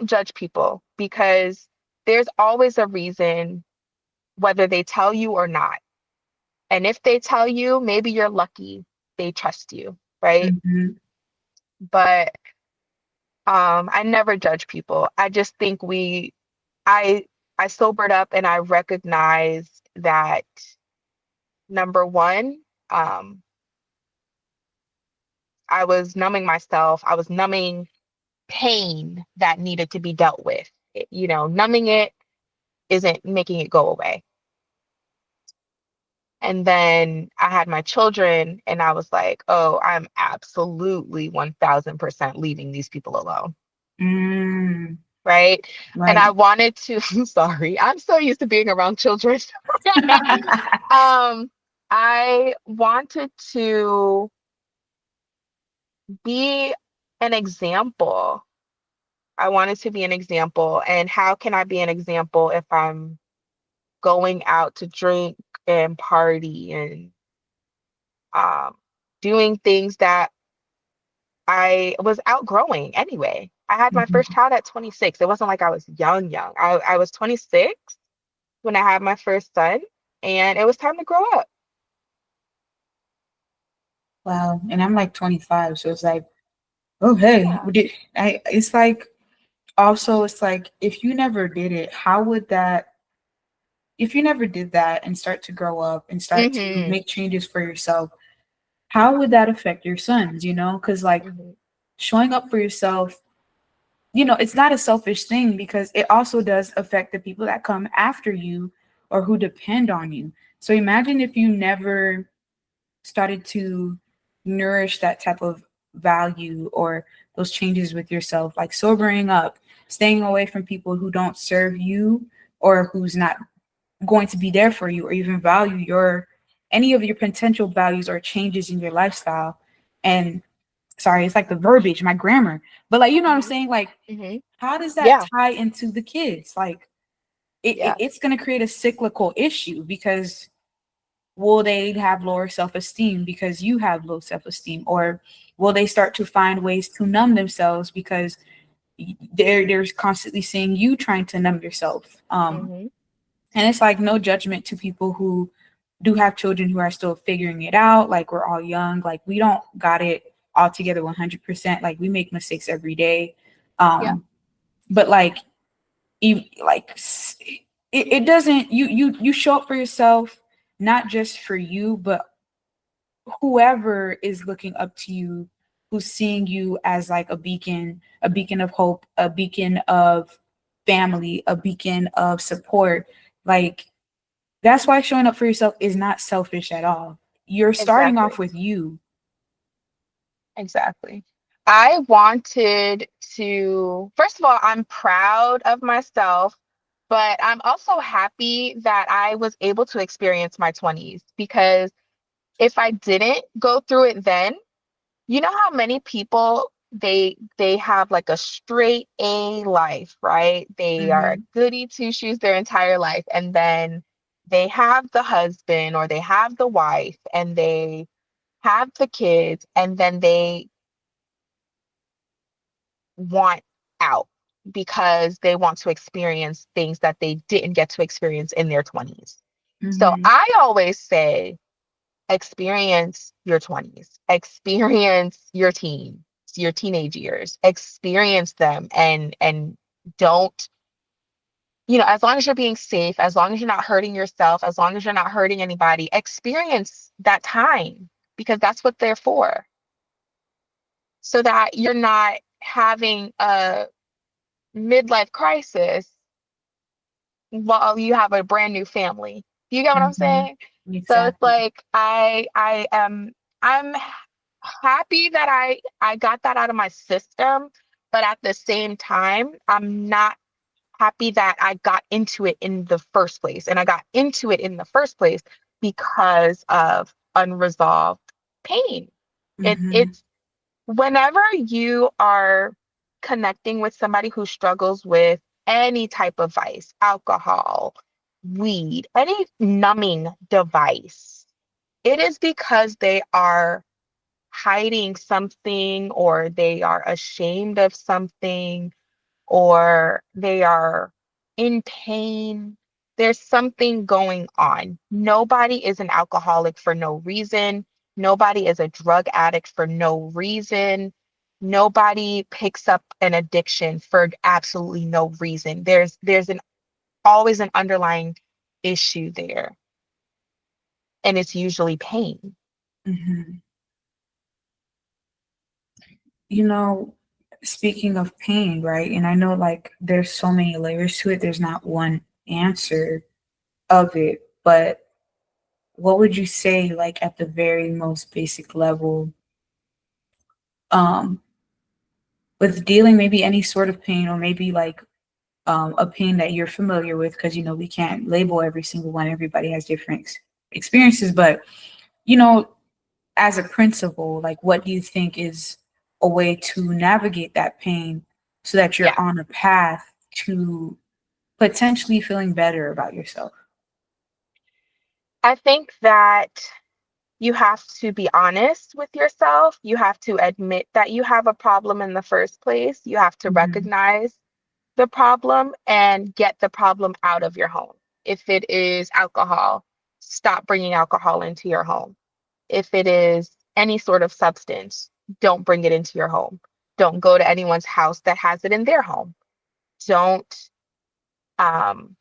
judge people because there's always a reason, whether they tell you or not. And if they tell you, maybe you're lucky they trust you, right? Hmm. But I never judge people. I just think I I sobered up and I recognized that number one, um, I was numbing myself. I was numbing pain that needed to be dealt with. Numbing it isn't making it go away. And then I had my children, and I was like, oh, I'm absolutely 1000% leaving these people alone. Mm, Right. And right. I wanted to, I'm sorry, I'm so used to being around children. um, I wanted to be an example. I wanted to be an example. And how can I be an example if I'm going out to drink and party and um, doing things that I was outgrowing anyway? I had my first Mhm. child at 26. It wasn't like I was young, young. I was 26 when I had my first son, and it was time to grow up. Wow. And I'm like 25, so it's like, oh hey, Yeah. it's like also it's like if you never did it, how would that if you never did that and start to grow up and start to Hmm. make changes for yourself, how would that affect your sons, Because like Hmm. showing up for yourself, it's not a selfish thing because it also does affect the people that come after you or who depend on you. So imagine if you never started to nourish that type of value or those changes with yourself, like sobering up, staying away from people who don't serve you or who's not going to be there for you or even value your any of your potential values or changes in your lifestyle. And sorry, it's like the verbiage, my grammar, but like, you know what I'm Mhm. saying? Like, Mhm. how does that Yeah. tie into the kids? Like, Yeah. it's going to create a cyclical issue because will they have lower self-esteem because you have low self-esteem, or will they start to find ways to numb themselves because they're constantly seeing you trying to numb yourself. Mhm. And it's like no judgment to people who do have children who are still figuring it out. Like we're all young. Like we don't got it all together 100%. Like we make mistakes every day. Yeah. But like, like it doesn't. You show up for yourself, not just for you, but whoever is looking up to you, who's seeing you as like a beacon of hope, a beacon of family, a beacon of support. Like that's why showing up for yourself is not selfish at all. You're starting off Exactly. with you. Exactly. I wanted to, first of all, I'm proud of myself, but I'm also happy that I was able to experience my 20s because if I didn't go through it then, you know how many people they have like a straight A life, right? They are a Mm-hmm. goody two shoes their entire life, and then they have the husband or they have the wife and they have the kids, and then they want out because they want to experience things that they didn't get to experience in their 20s. So Mm-hmm. I always say, experience your 20s, experience your teens, your teenage years, experience them and don't, as long as you're being safe, as long as you're not hurting yourself, as long as you're not hurting anybody, experience that time because that's what they're for. So that you're not having a midlife crisis while you have a brand new family. Do you get what I'm Mm-hmm. saying? So it's Exactly. like I'm happy that I got that out of my system, but at the same time, I'm not happy that I got into it in the first place. And I got into it in the first place because of unresolved pain. Mm-hmm. It's whenever you are connecting with somebody who struggles with any type of vice, alcohol, weed, any numbing device, it is because they are hiding something or they are ashamed of something or they are in pain. There's something going on. Nobody is an alcoholic for no reason. Nobody is a drug addict for no reason. Nobody picks up an addiction for absolutely no reason. There's an always an underlying issue there, and it's usually pain. Mm-hmm. You know, speaking of pain, right? And I know like there's so many layers to it. There's not one answer of it, but what would you say like at the very most basic level um with dealing maybe any sort of pain or maybe like a pain that you're familiar with because you know we can't label every single one, everybody has different experiences, but you know, as a principle, like what do you think is a way to navigate that pain so that you're Yeah. on a path to potentially feeling better about yourself? I think that you have to be honest with yourself. You have to admit that you have a problem in the first place. You have to Mhm. recognize the problem and get the problem out of your home. If it is alcohol, stop bringing alcohol into your home. If it is any sort of substance, don't bring it into your home. Don't go to anyone's house that has it in their home. Don't, um,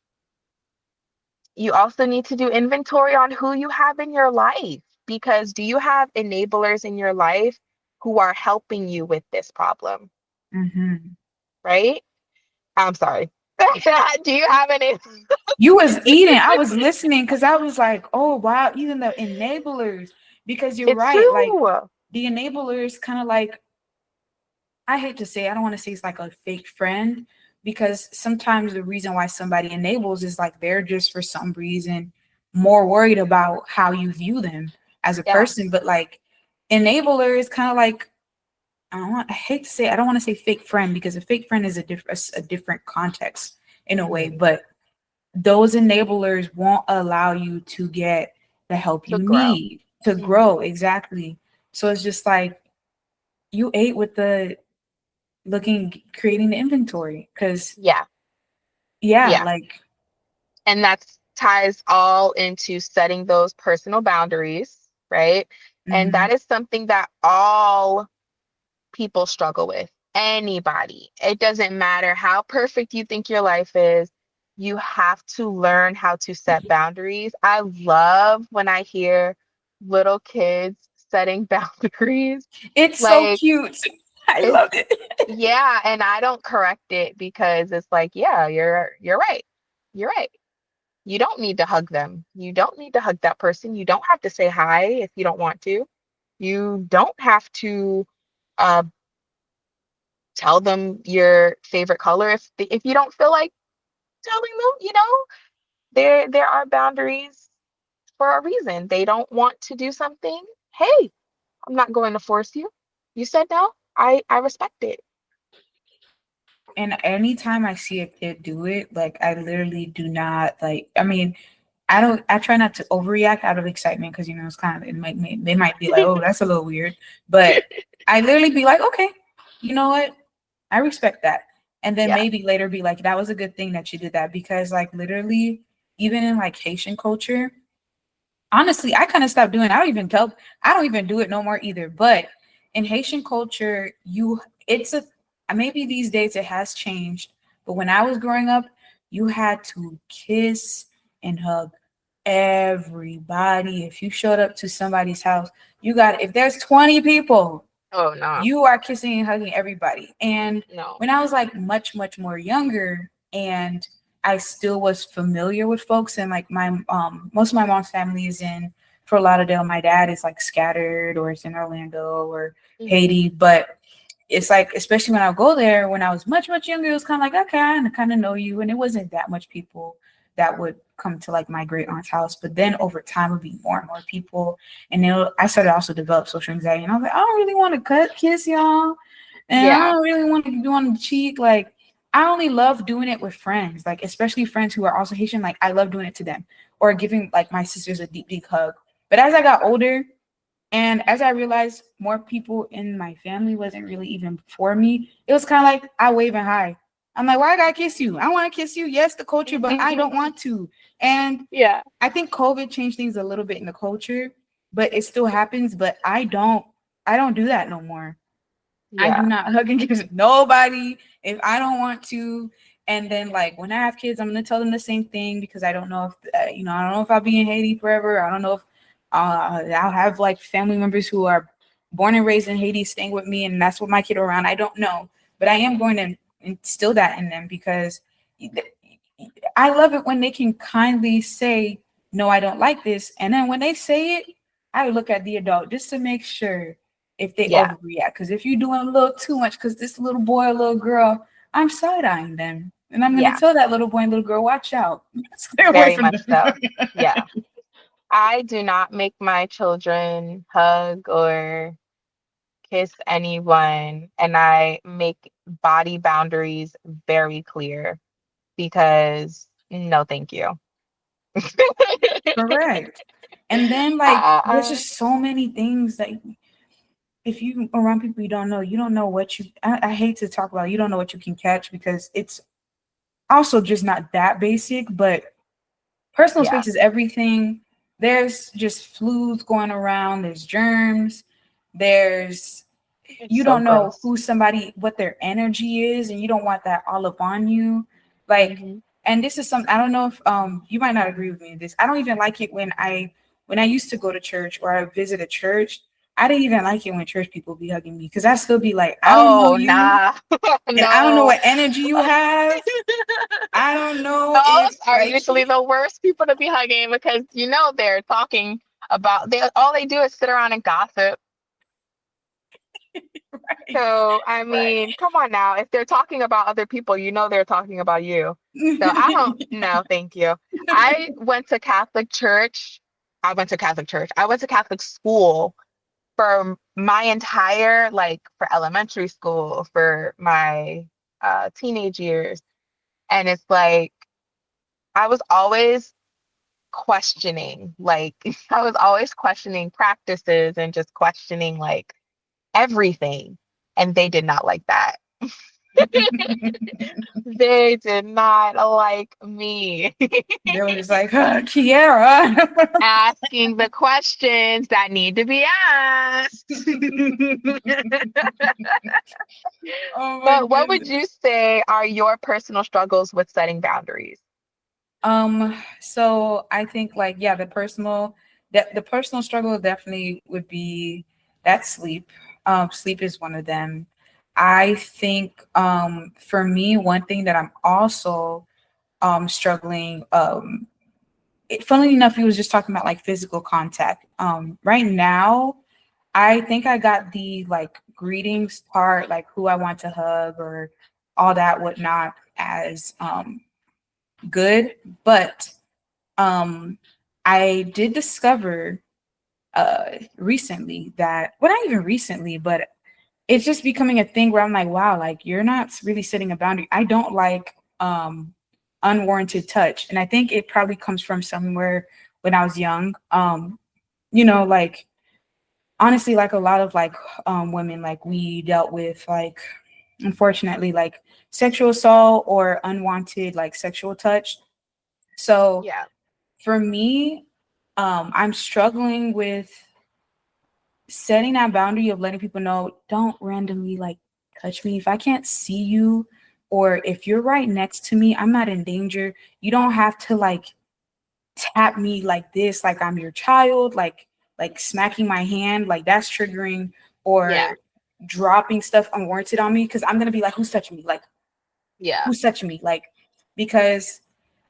you also need to do inventory on who you have in your life because do you have enablers in your life who are helping you with this problem, Mhm. right? I'm sorry. Do you have any? You was eating. I was listening because I was like, oh wow, even the enablers. Because you're It's right. Like true. the enabler is kind of like, I hate to say, I don't want to say it's like a fake friend, because sometimes the reason why somebody enables is like they're just for some reason more worried about how you view them as a Yeah. person. But like enabler is kind of like, I hate to say, I don't want to say fake friend, because a fake friend is a different context in a way, Mhm. but those enablers won't allow you to get the help To you grow. need to Mhm. grow. Exactly. So it's just like you ate with the creating the inventory, because Yeah. yeah, Yeah. like And that ties all into setting those personal boundaries, right? And mhm. that is something that all people struggle with. Anybody. It doesn't matter how perfect you think your life is. You have to learn how to set boundaries. I love when I hear little kids setting boundaries. It's so Like, cute. I it's love it. yeah, and I don't correct it because it's like, yeah, you're right. You're right. You don't need to hug them. You don't need to hug that person. You don't have to say hi if you don't want to. You don't have to uh, tell them your favorite color if you don't feel like telling them. There are boundaries for a reason. They don't want to do something. Hey, I'm not going to force you. You said no. I respect it. And anytime I see a kid do it, like I literally do not like. I mean, I don't. I try not to overreact out of excitement, because it's kind of they might be like, oh, that's a little weird, but I literally be like, okay, you know what? I respect that. And then Yeah. maybe later be like, that was a good thing that you did that, because like literally, even in like Haitian culture, honestly, I kind of stopped doing. I don't even do it no more either. But in Haitian culture, it's a maybe these days it has changed. But when I was growing up, you had to kiss and hug everybody. If you showed up to somebody's house, if there's 20 people, Oh no. you are kissing and hugging everybody. And No. when I was like much, much more younger, and I still was familiar with folks, and like my most of my mom's family is in Fort Lauderdale. My dad is like scattered, or it's in Orlando or Hmm. Haiti. But it's like, especially when I go there, when I was much, much younger, it was kind of like, okay, I kind of know you. And it wasn't that much people that would come to like my great aunt's house. But then over time, it would be more and more people. And then I started also develop social anxiety. And I was like, I don't really want to kiss y'all. And I Yeah. don't really want to do on the cheek. Like, I only love doing it with friends, like especially friends who are also Haitian. Like, I love doing it to them, or giving like my sisters a deep, deep hug. But as I got older, and as I realized more people in my family wasn't really even for me, it was kind of like I wave and hi. I'm like, why I gotta kiss you? I want to kiss you. Yes, the culture, but I don't want to. And Yeah. I think COVID changed things a little bit in the culture, but it still happens. But I don't do that no more. I do Yeah. not hug and kiss nobody if I don't want to. And then like when I have kids, I'm gonna tell them the same thing, because I don't know if I don't know if I'll be in Haiti forever. I don't know if I'll have like family members who are born and raised in Haiti staying with me, and that's what my kid are around. I don't know, but I am going to instill that in them, because I love it when they can kindly say, "No, I don't like this," and then when they say it, I look at the adult just to make sure if they Yeah. overreact. Because if you're doing a little too much, because this little boy or little girl, I'm side eyeing them. And I'm going to Yeah. tell that little boy and little girl, watch out. Stay away Very from much them. so. Yeah. I do not make my children hug or kiss anyone, and I make body boundaries very clear because no, thank you. Correct. And then, like, there's uh, just so many things that if you around people you don't know what I hate to talk about, you don't know what you can catch, because it's also just not that basic, but personal yeah, space is everything. There's just flus going around, there's germs, there's it's you so don't know gross. who somebody what their energy is, and you don't want that all up on you. Like, Hmm. and this is something I don't know if you might not agree with me in this. I don't even like it when I used to go to church or I visit a church. I didn't even like it when church people be hugging me, because I still be like, I don't know Oh, you, nah. and I don't know No. what energy you have. I don't know if Those are like usually the worst people to be hugging because they're talking about all they do is sit around and gossip. So, I Right. mean, come on now. If they're talking about other people, you know they're talking about you. So I don't, no, thank you. I went to Catholic church. I went to Catholic church. I went to Catholic school for my entire, like, for elementary school, for my teenage years. And it's like, I was always questioning, like, I was always questioning practices and just questioning, like, everything. And they did not like that. They did not like me They were just like, Kiara. asking the questions that need to be asked. Oh my But what would goodness. you say are your personal struggles with setting boundaries? So I think like yeah, the personal struggle definitely would be that sleep. Sleep is one of them. I think for me, one thing that I'm also struggling, funnily enough, he was just talking about like physical contact. Right now, I think I got the like greetings part, like who I want to hug or all that whatnot as good, but um, I did discover recently that, well, not even recently, but it's just becoming a thing where I'm like, wow, like you're not really setting a boundary. I don't like unwarranted touch, and I think it probably comes from somewhere when I was young. Like honestly, like a lot of like women, like we dealt with like unfortunately like sexual assault or unwanted like sexual touch. So Yeah, for me, I'm struggling with setting that boundary of letting people know don't randomly like touch me. If I can't see you or if you're right next to me, I'm not in danger. You don't have to like tap me like this, like I'm your child, like smacking my hand, like that's triggering, yeah, or dropping stuff unwarranted on me because I'm gonna be like, who's touching me? Like, yeah, who's touching me? Like, because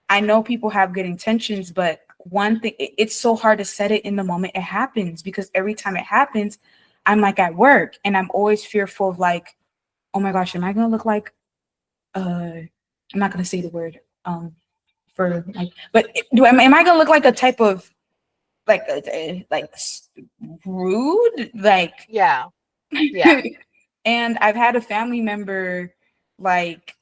I know people have good intentions, but one thing, it's so hard to set it in the moment it happens because every time it happens, I'm like at work and I'm always fearful of like, oh my gosh, am I gonna look like I'm not gonna say the word for like, but am I gonna look like a type of like rude like yeah, yeah. and I've had a family member like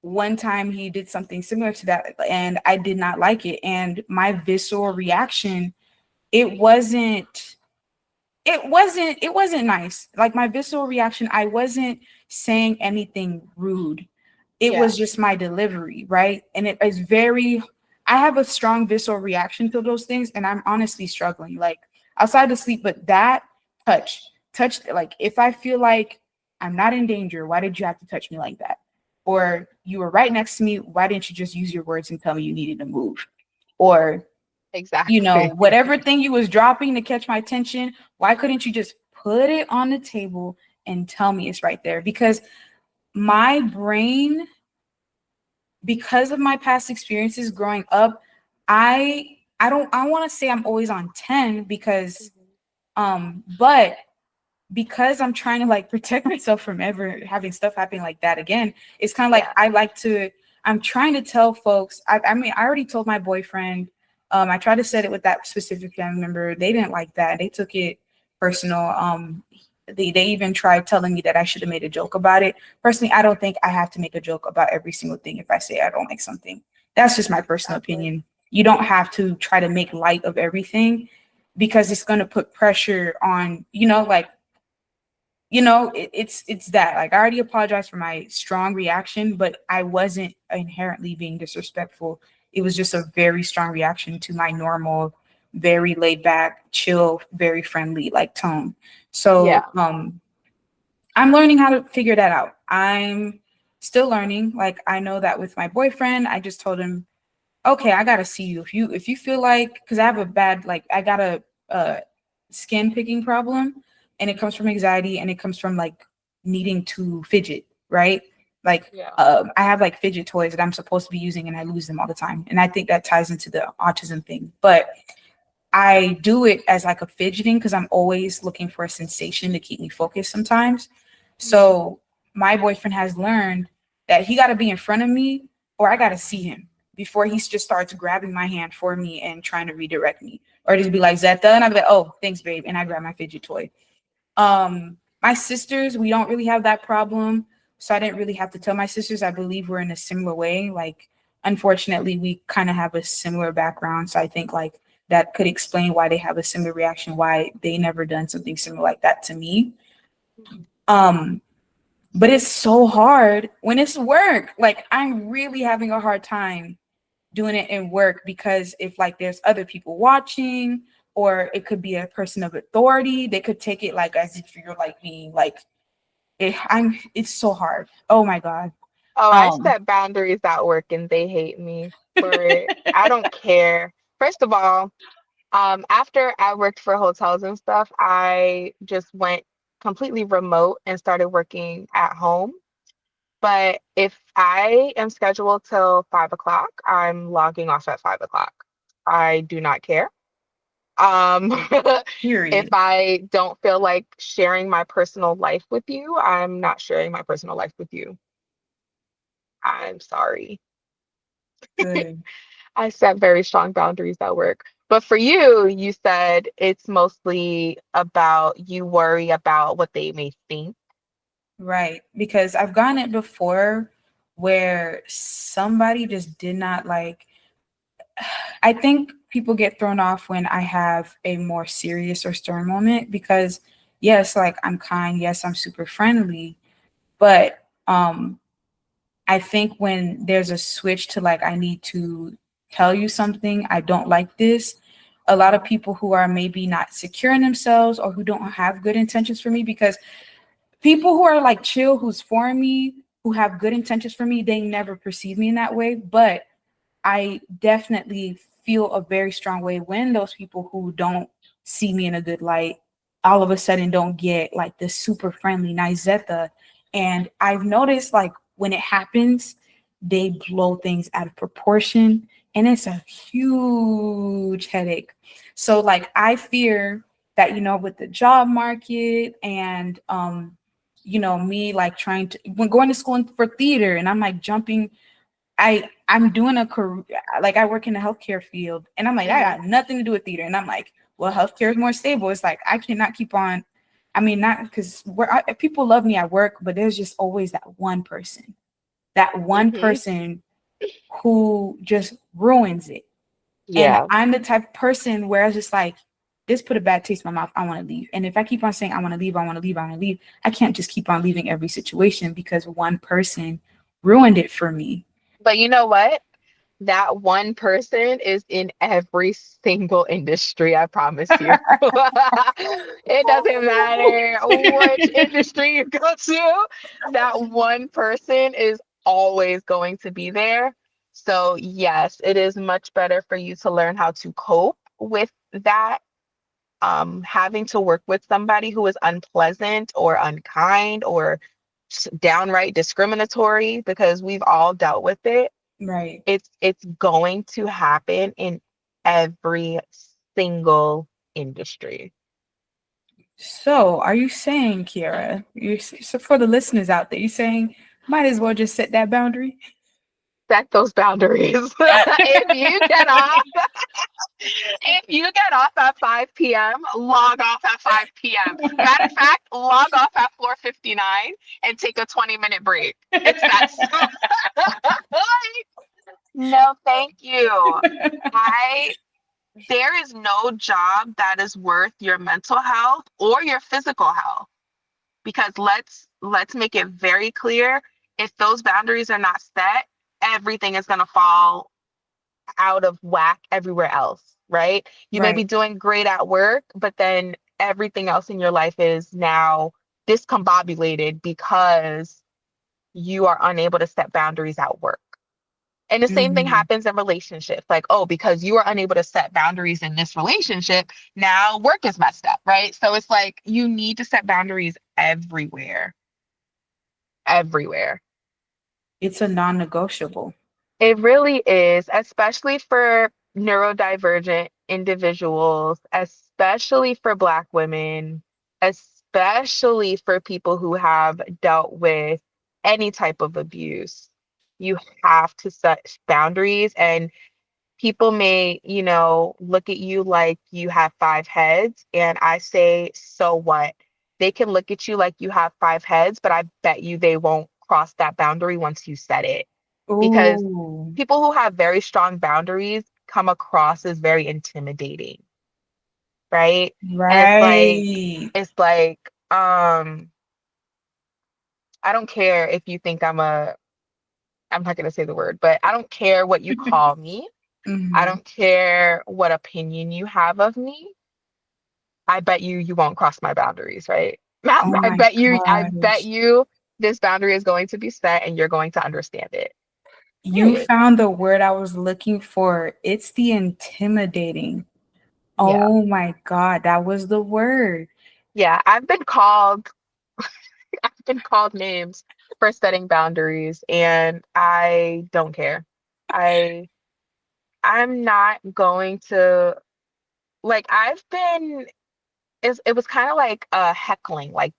one time he did something similar to that and I did not like it and my visceral reaction it wasn't it wasn't nice. Like my visceral reaction, I wasn't saying anything rude. It Yeah, was just my delivery, right? And it is very I have a strong visceral reaction to those things and I'm honestly struggling. Like outside of sleep, but that touch like if I feel like I'm not in danger, why did you have to touch me like that? Or you were right next to me, why didn't you just use your words and tell me you needed to move? Or exactly. whatever thing you was dropping to catch my attention, why couldn't you just put it on the table and tell me it's right there? Because my brain, because of my past experiences growing up, I want to say I'm always on 10 because Mhm. but because I'm trying to like protect myself from ever having stuff happening like that again, it's kind of like Yeah, I'm trying to tell folks. I mean, I already told my boyfriend. I tried to set it with that specific family member. They didn't like that. They took it personal. They even tried telling me that I should have made a joke about it. Personally, I don't think I have to make a joke about every single thing if I say I don't like something. That's just my personal exactly. opinion. You don't have to try to make light of everything because it's going to put pressure on, like it's that like I already apologized for my strong reaction, but I wasn't inherently being disrespectful. It was just a very strong reaction to my normal, very laid back, chill, very friendly like tone. So Yeah, I'm learning how to figure that out. I'm still learning. Like I know that with my boyfriend, I just told him, okay, I gotta see you. If you feel like because I have a bad like I got a skin picking problem and it comes from anxiety and it comes from like needing to fidget, right? Like yeah, I have like fidget toys that I'm supposed to be using and I lose them all the time. And I think that ties into the autism thing. But I do it as like a fidgeting because I'm always looking for a sensation to keep me focused sometimes. Mhm. So my boyfriend has learned that he got to be in front of me or I got to see him before he just starts grabbing my hand for me and trying to redirect me, or just be like, Zeta, and I'll be like, oh, thanks, babe, and I grab my fidget toy. My sisters, we don't really have that problem, so I didn't really have to tell my sisters. I believe we're in a similar way. Like, unfortunately, we kind of have a similar background, so I think like that could explain why they have a similar reaction, why they never done something similar like that to me. Um, but it's so hard when it's work. Like, I'm really having a hard time doing it in work because if like there's other people watching, or it could be a person of authority, they could take it like as if you're like being like it's so hard. Oh my god. Oh, I Um set boundaries at work and they hate me for it. I don't care. First of all, after I worked for hotels and stuff, I just went completely remote and started working at home. But if I am scheduled till 5 o'clock, I'm logging off at 5 o'clock. I do not care. Um, if period. I don't feel like sharing my personal life with you, I'm not sharing my personal life with you. I'm sorry. Good. I set very strong boundaries at work. But for you, you said it's mostly about you worry about what they may think. Right. Because I've gotten it before where somebody just did not like, I think people get thrown off when I have a more serious or stern moment because yes, like I'm kind, yes, I'm super friendly, but I think when there's a switch to like, I need to tell you something, I don't like this. A lot of people who are maybe not secure in themselves or who don't have good intentions for me, because people who are like chill, who's for me, who have good intentions for me, they never perceive me in that way. But I definitely feel a very strong way when those people who don't see me in a good light all of a sudden don't get like this super friendly nice Zeta. And I've noticed like when it happens, they blow things out of proportion and it's a huge headache. So like I fear that, with the job market and me like trying to when going to school for theater and I'm like jumping, I'm doing a career, like I work in the healthcare field and I'm like, I Mhm. got nothing to do with theater. And I'm like, well, healthcare is more stable. It's like, I cannot keep on. I mean, not because people love me at work, but there's just always that one Mhm. person who just ruins it. And Yeah. I'm the type of person where I was just like, this put a bad taste in my mouth. I want to leave. And if I keep on saying, I want to leave, I want to leave, I want to leave, I can't just keep on leaving every situation because one person ruined it for me. But you know what? That one person is in every single industry, I promise you. It doesn't matter which industry you go to, that one person is always going to be there. So, yes, it is much better for you to learn how to cope with that. Having to work with somebody who is unpleasant or unkind or downright discriminatory, because we've all dealt with it. Right. It's going to happen in every single industry. So, are you saying, Kiara, so for the listeners out there, you saying might as well just set that boundary? Set those boundaries. If you get off at 5 p.m., log off at 5 p.m. Matter of fact, log off at 4:59 and take a 20-minute break. It's that simple. No, thank you. I There is no job that is worth your mental health or your physical health, because let's make it very clear, if those boundaries are not set, everything is going to fall out of whack everywhere else, right? You may be Right. doing great at work, but then everything else in your life is now discombobulated because you are unable to set boundaries at work. And the same thing Hmm. happens in relationships. Like, oh, because you are unable to set boundaries in this relationship, now work is messed up, right? So it's like you need to set boundaries everywhere, everywhere. It's a non-negotiable. It really is, especially for neurodivergent individuals, especially for Black women, especially for people who have dealt with any type of abuse. You have to set boundaries, and people may, look at you like you have five heads. And I say, so what? They can look at you like you have five heads, but I bet you they won't cross that boundary once you set it. Because Oh, people who have very strong boundaries come across as very intimidating, right? And right. it's like, I don't care if you think I'm not gonna say the word, but I don't care what you call me. I Mhm. don't care what opinion you have of me. I bet you won't cross my boundaries, right? Oh I my bet gosh. you this boundary is going to be set and you're going to understand it. You Period. found the word I was looking for. It's the intimidating. Yeah. Oh my God, that was the word. Yeah. I've been called names for setting boundaries and I don't care. I I'm not going to, like, it was kind of like heckling, like,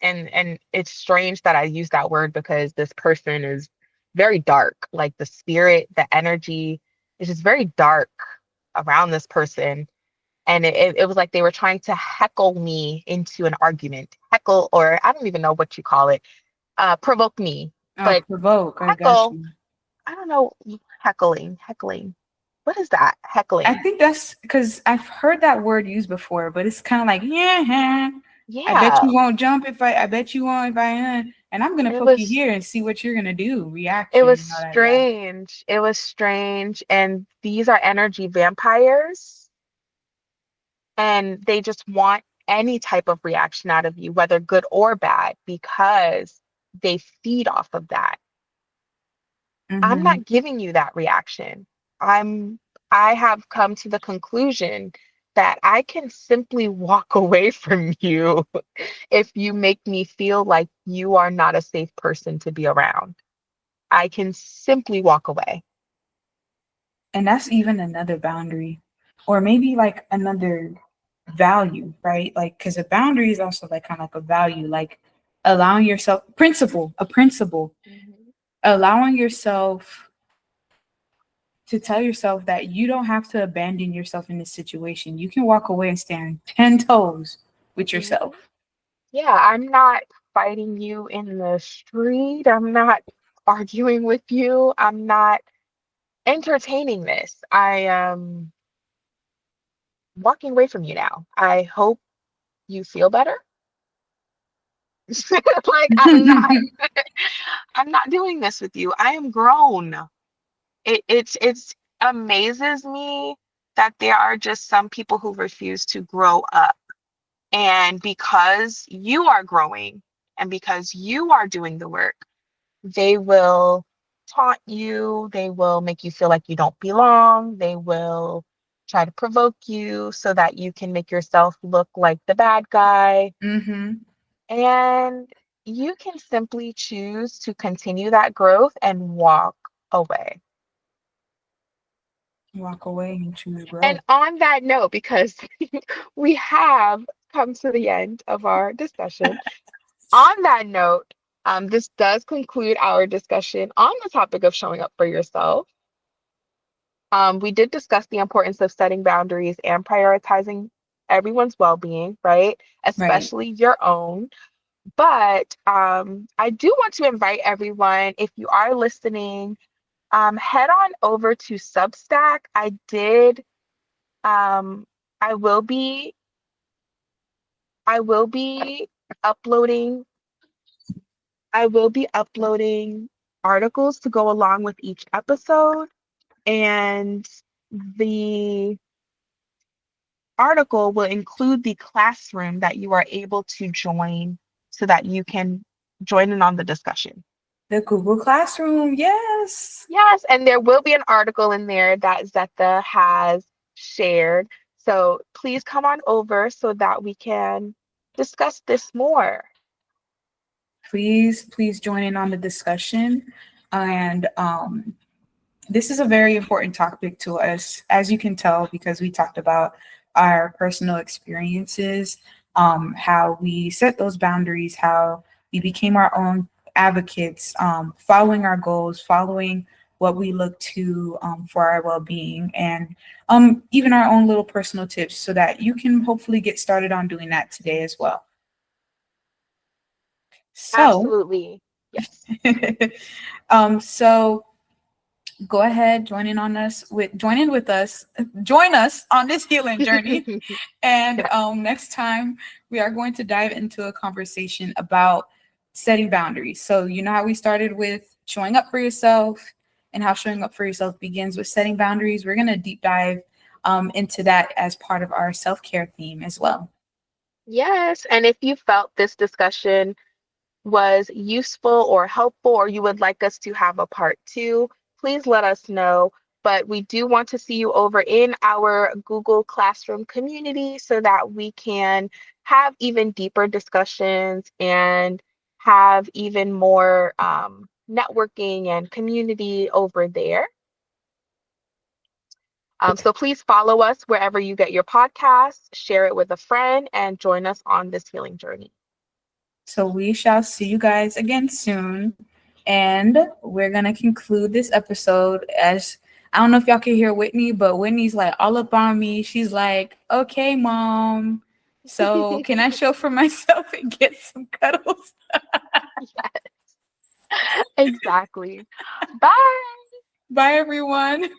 and it's strange that I use that word because this person is very dark. Like the spirit, the energy is just very dark around this person. And it was like they were trying to heckle me into an argument. Heckle, or I don't even know what you call it. Provoke me. Oh, But provoke. I got heckle, you. I don't know, heckling. What is that? I Heckling. think that's because I've heard that word used before, but it's kind of like, yeah, huh. I bet Yeah. you won't jump if I bet you won't if and I'm gonna It poke you was here and see what you're gonna do, it reaction was and all that. Yeah. strange. It was strange. And these are energy vampires, and they just want any type of reaction out of you, whether good or bad, because they feed off of that. I'm Mm-hmm. not giving you that reaction. I'm I have come to the conclusion that I can simply walk away from you if you make me feel like you are not a safe person to be around. I can simply walk away. And that's even another boundary, or maybe like another value, right? Like, because a boundary is also like kind of like a value, like allowing yourself a principle, Mhm. allowing yourself to tell yourself that you don't have to abandon yourself in this situation. You can walk away and stand 10 toes with Mhm. yourself. Yeah, I'm not fighting you in the street. I'm not arguing with you. I'm not entertaining this. I am walking away from you now. I hope you feel better. Like I'm not doing this with you. I am grown. It's amazes me that there are just some people who refuse to grow up. And because you are growing and because you are doing the work, they will taunt you, they will make you feel like you don't belong, they will try to provoke you so that you can make yourself look like the bad guy. Mm-hmm. And you can simply choose to continue that growth and walk away. Walk away and choose And growth. on that note, because we have come to the end of our discussion, on that note, this does conclude our discussion on the topic of showing up for yourself. We did discuss the importance of setting boundaries and prioritizing everyone's well being, right? Right. Especially your own. But I do want to invite everyone, if you are listening, head on over to Substack. Um, I will be, I will be uploading, I will be uploading articles to go along with each episode, and the article will include the classroom that you are able to join so that you can join in on the discussion. The Google Classroom. Yes. Yes, and there will be an article in there that Zeta has shared. So please come on over so that we can discuss this more. Please join in on the discussion. And this is a very important topic to us, as you can tell, because we talked about our personal experiences. how we set those boundaries, how we became our own advocates, following our goals, following what we look to for our well-being, and even our own little personal tips so that you can hopefully get started on doing that today as well. So, Absolutely. Yes. so go ahead, join us on this healing journey. And Yeah. next time we are going to dive into a conversation about setting boundaries. So you know how we started with showing up for yourself and how showing up for yourself begins with setting boundaries. We're going to deep dive into that as part of our self-care theme as well. Yes. And if you felt this discussion was useful or helpful, or you would like us to have a part two, please let us know. But we do want to see you over in our Google Classroom community so that we can have even deeper discussions and have even more networking and community over there. So please follow us wherever you get your podcasts, share it with a friend, and join us on this healing journey. So we shall see you guys again soon. And we're going to conclude this episode as I don't know if y'all can hear Whitney, but Whitney's like all up on me. She's like, okay, mom. So can I show for myself and get some cuddles? Yes, exactly. Bye. Bye, everyone.